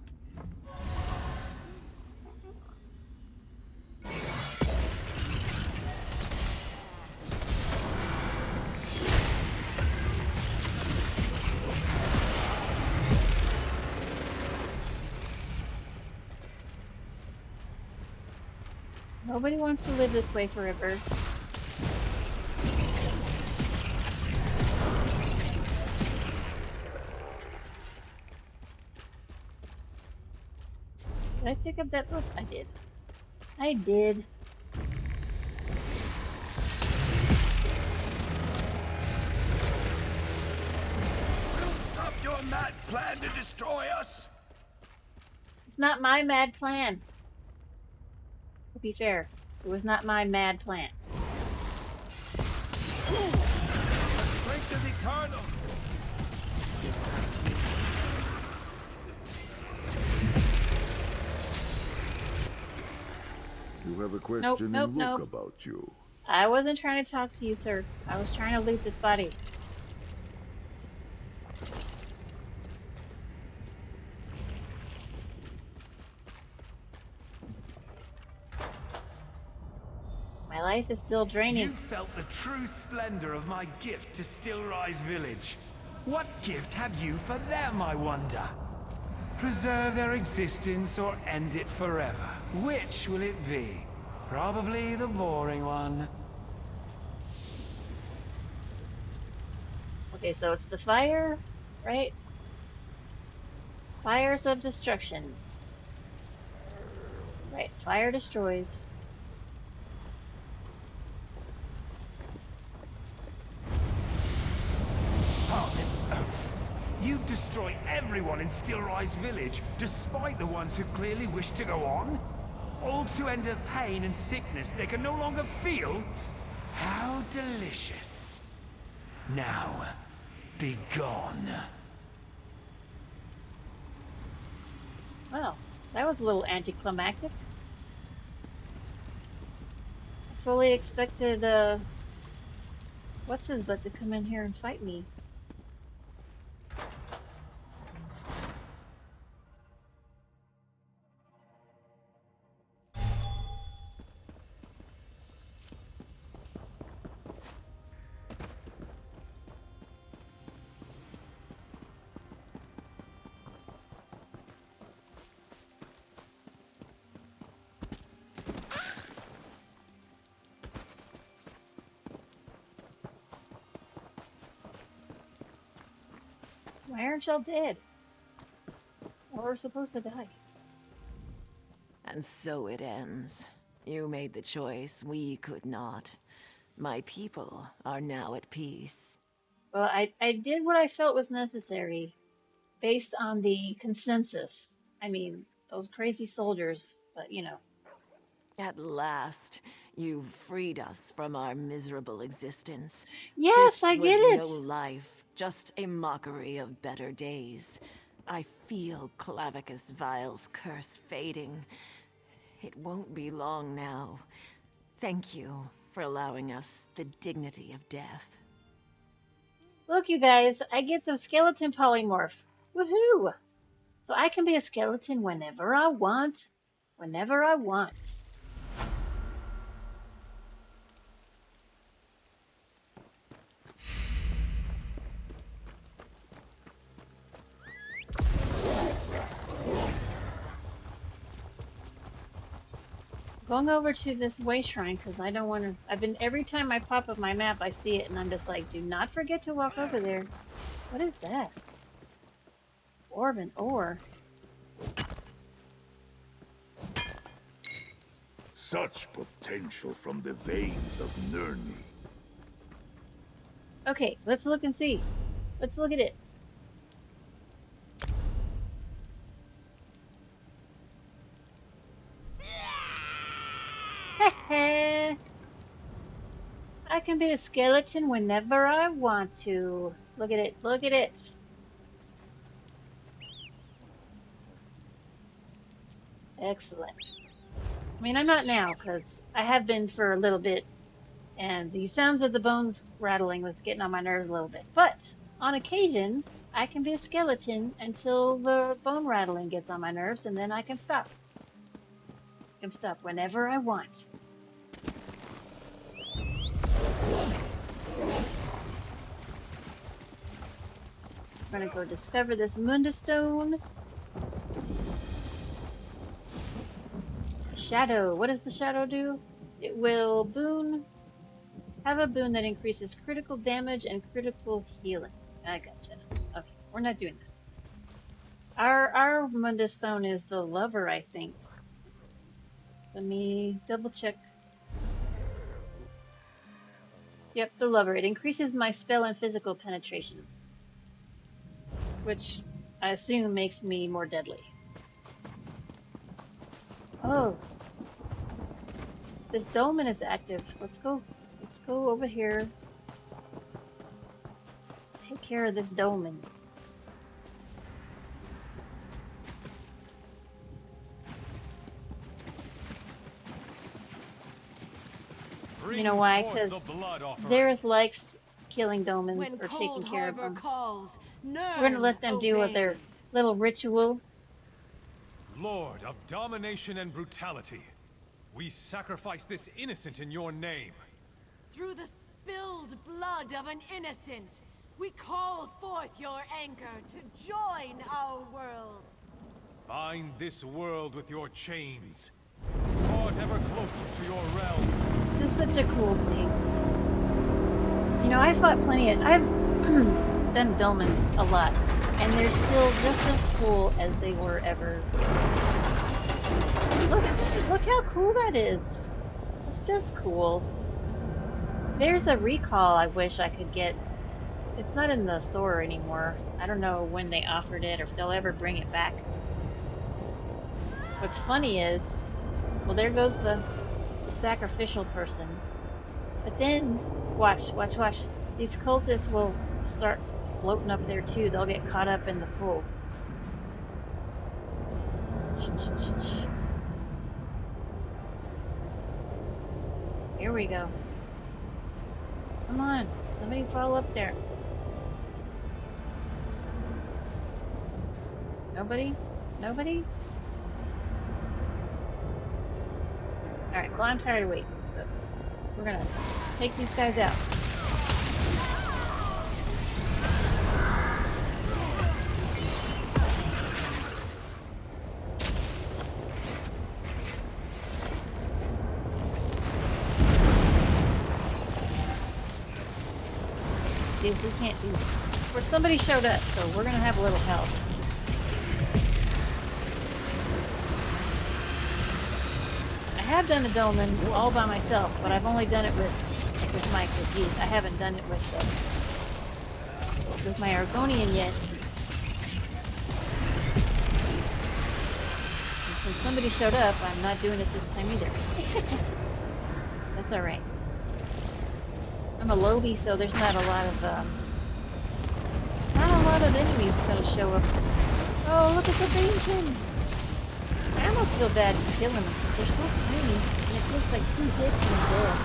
Nobody wants to live this way forever. Did I pick up that book? I did. I did. We'll stop your mad plan to destroy us. It's not my mad plan. To be fair, it was not my mad plan. Strength is eternal. You have a questioning look about you. I wasn't trying to talk to you, sir. I was trying to loot this body. My life is still draining. You felt the true splendor of my gift to Stillrise Village. What gift have you for them, I wonder? Preserve their existence or end it forever? Which will it be? Probably the boring one. Okay, so it's the fire, right? Fires of destruction. Right, fire destroys. Oh, this oath. You've destroyed everyone in Stillrise Village, despite the ones who clearly wish to go on? All to endure pain and sickness they can no longer feel? How delicious. Now, be gone. Well, that was a little anticlimactic. I fully expected, what's his butt to come in here and fight me. Why aren't y'all dead? Or we're supposed to die. And so it ends. You made the choice, we could not. My people are now at peace. Well, I did what I felt was necessary based on the consensus. I mean, those crazy soldiers, but you know. At last, you've freed us from our miserable existence. Yes, This I was get it. no life, just a mockery of better days. I feel Clavicus Vile's curse fading. It won't be long now. Thank you for allowing us the dignity of death. Look, you guys, I get the skeleton polymorph. Woohoo! So I can be a skeleton whenever I want. Whenever I want. Going over to this way shrine because I don't want to. I've been every time I pop up my map, I see it, and I'm just like, do not forget to walk over there. What is that? Orb and ore. Such potential from the veins of Nirni. Okay, let's look and see. Let's look at it. I can be a skeleton whenever I want to. Look at it. Look at it. Excellent. I mean, I'm not now because I have been for a little bit, and the sounds of the bones rattling was getting on my nerves a little bit. But on occasion, I can be a skeleton until the bone rattling gets on my nerves, and then I can stop. I can stop whenever I want. I'm gonna go discover this Mundastone. Shadow. What does the shadow do? It will have a boon that increases critical damage and critical healing. I gotcha. Okay, we're not doing that. Our Mundastone is the lover, I think. Let me double check. Yep, the lover. It increases my spell and physical penetration, which I assume makes me more deadly. Oh, this dolmen is active. Let's go. Let's go over here. Take care of this dolmen. You know why? Because Zareth likes killing dolmens or taking care of them. We're gonna let them do their little ritual. Lord of domination and brutality, we sacrifice this innocent in your name. Through the spilled blood of an innocent, we call forth your anger to join our worlds. Bind this world with your chains. Draw it ever closer to your realm. This is such a cool thing. You know, I fought plenty of... I've done dolmens a lot, and they're still just as cool as they were ever. Look how cool that is. It's just cool. There's a recall I wish I could get. It's not in the store anymore. I don't know when they offered it or if they'll ever bring it back. What's funny is, well, there goes the sacrificial person. But then, watch. These cultists will start floating up there too. They'll get caught up in the pool. Here we go. Come on, somebody fall up there. Nobody? Nobody? Alright, well, I'm tired of waiting, so we're gonna take these guys out. See if we can't do this. Or somebody showed up, so we're gonna have a little help. I have done a dolmen all by myself, but I've only done it with my Khajiit. I haven't done it with my Argonian yet. And since somebody showed up, I'm not doing it this time either. That's alright. I'm a lobby, so there's not a lot of enemies gonna show up. Oh, look at the bacon! I almost feel bad killing them because they're so tiny, and it takes like 2 hits and they're dead.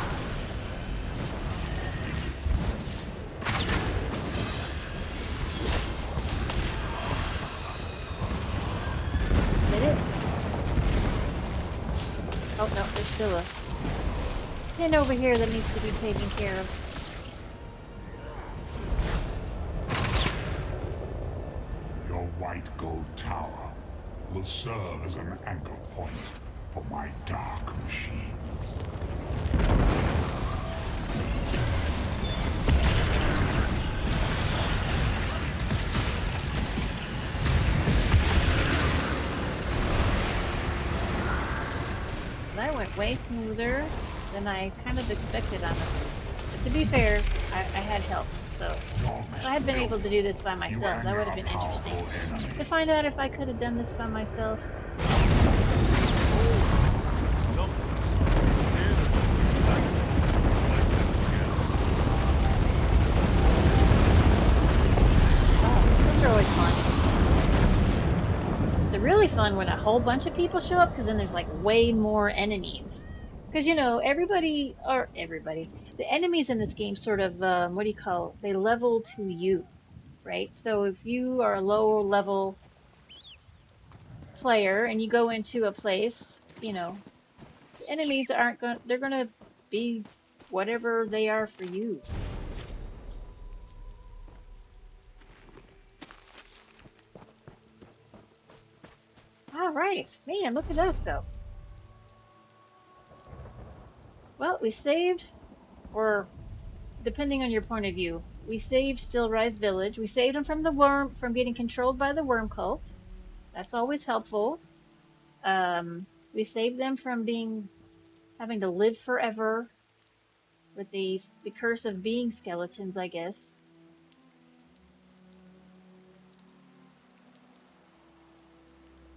Is that it? Oh no, there's still a pin over here that needs to be taken care of. Your white gold tower will serve as an anchor point. for my dark machine. That went way smoother than I kind of expected, honestly. But to be fair, I had help, so if I had been able to do this by myself, that would have been interesting. To find out if I could have done this by myself. Those are always fun. They're really fun when a whole bunch of people show up, because then there's like way more enemies. Because, you know, everybody, the enemies in this game sort of, what do you call it? They level to you, right? So if you are a lower level player and you go into a place, you know, the enemies aren't going, they're going to be whatever they are for you. All right, man, look at us go. Well, we saved, or depending on your point of view, we saved Stillrise Village. We saved them from the worm, from getting controlled by the worm cult. That's always helpful. We saved them from having to live forever with the curse of being skeletons, I guess.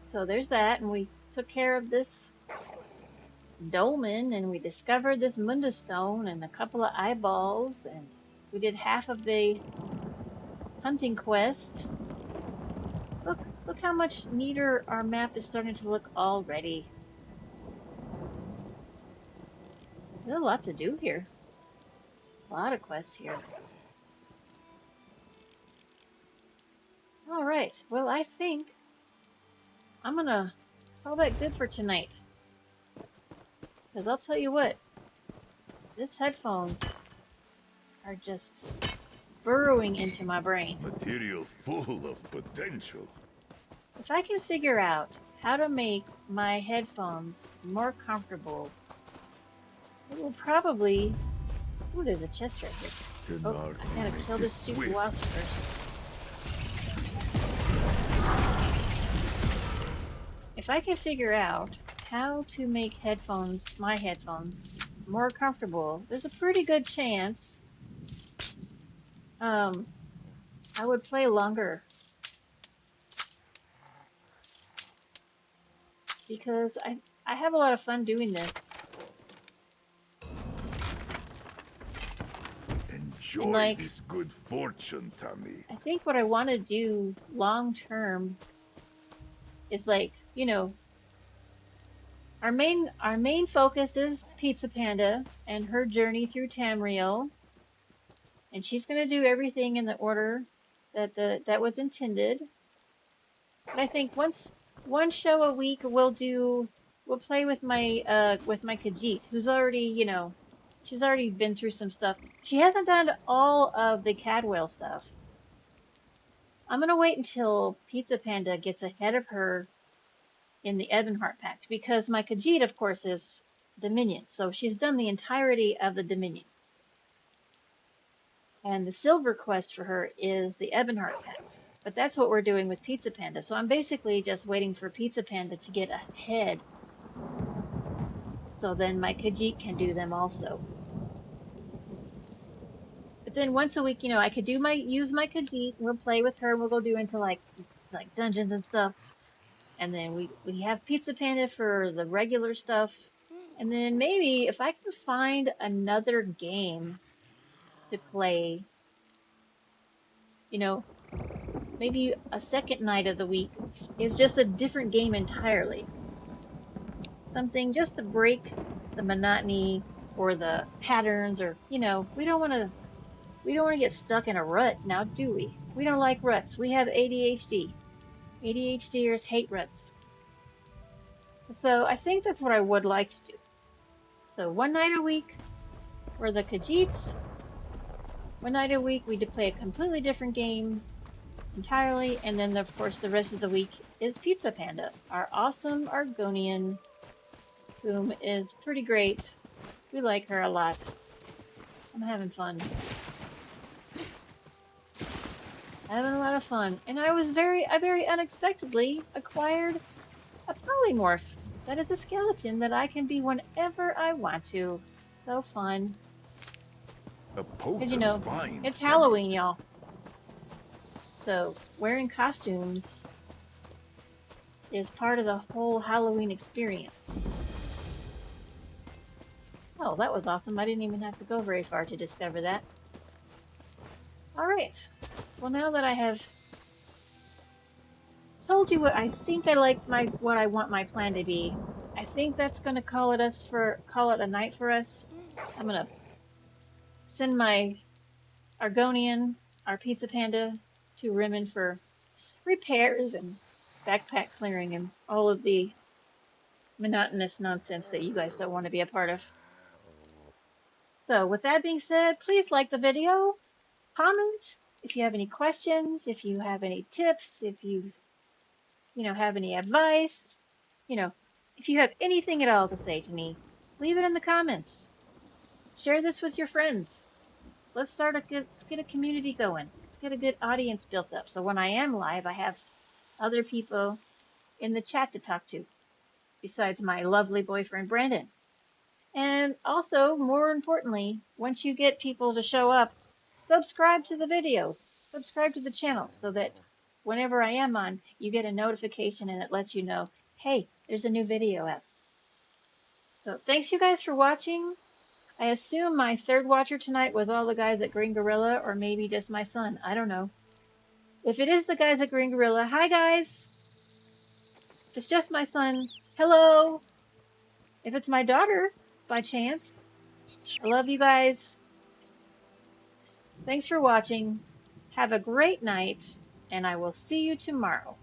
So there's that, and we took care of this dolmen, and we discovered this Munda stone and a couple of eyeballs, and we did half of the hunting quest. Look how much neater our map is starting to look already. There's a lot to do here. A lot of quests here. All right. Well, I think I'm gonna call that good for tonight. Because I'll tell you what, these headphones are just burrowing into my brain. Material full of potential. If I can figure out how to make my headphones more comfortable, it will probably... Oh, there's a chest right here. Oh, I gotta kill this stupid wasp first. If I can figure out how to make my headphones, more comfortable, there's a pretty good chance I would play longer. Because I have a lot of fun doing this. Enjoy this good fortune, Tommy. I think what I want to do long term is, like, you know, our main focus is Pizza Panda and her journey through Tamriel, and she's going to do everything in the order that was intended. But I think one show a week we'll play with my Khajiit, who's already, you know, she's already been through some stuff. She hasn't done all of the Cadwell stuff. I'm gonna wait until Pizza Panda gets ahead of her in the Ebonheart Pact, because my Khajiit, of course, is Dominion, so she's done the entirety of the Dominion. And the silver quest for her is the Ebonheart Pact. But that's what we're doing with Pizza Panda. So I'm basically just waiting for Pizza Panda to get ahead, so then my Khajiit can do them also. But then once a week, you know, I could use my Khajiit, we'll play with her, we'll go do into like dungeons and stuff. And then we have Pizza Panda for the regular stuff. And then maybe if I can find another game to play, you know, maybe a second night of the week is just a different game entirely. Something just to break the monotony or the patterns, or, you know, we don't want to get stuck in a rut now, do we? We don't like ruts. We have ADHD. ADHDers hate ruts. So I think that's what I would like to do. So one night a week for the Khajiits. One night a week we play a completely different game entirely, and then of course the rest of the week is Pizza Panda, our awesome Argonian whom is pretty great. We like her a lot. I'm having fun. Having a lot of fun. And I very unexpectedly acquired a polymorph. That is a skeleton that I can be whenever I want to. So fun. A Because, you potent know, find, it's damn Halloween, it. y'all. So wearing costumes is part of the whole Halloween experience. Oh, that was awesome. I didn't even have to go very far to discover that. All right. Well, now that I have told you what I think I like what I want my plan to be, I think that's going to call it a night for us. I'm going to send my Argonian, our Pizza Panda, to Rimmon for repairs and backpack clearing and all of the monotonous nonsense that you guys don't want to be a part of. So with that being said, please like the video, comment if you have any questions, if you have any tips, if you have any advice, if you have anything at all to say to me, leave it in the comments. Share this with your friends. Let's get a community going. Let's get a good audience built up. So when I am live, I have other people in the chat to talk to, besides my lovely boyfriend, Brandon. And also, more importantly, once you get people to show up, subscribe to the videos, subscribe to the channel so that whenever I am on, you get a notification and it lets you know, hey, there's a new video up. So thanks you guys for watching. I assume my third watcher tonight was all the guys at Green Gorilla, or maybe just my son. I don't know. If it is the guys at Green Gorilla, hi guys. If it's just my son, hello. If it's my daughter, by chance, I love you guys. Thanks for watching. Have a great night, and I will see you tomorrow.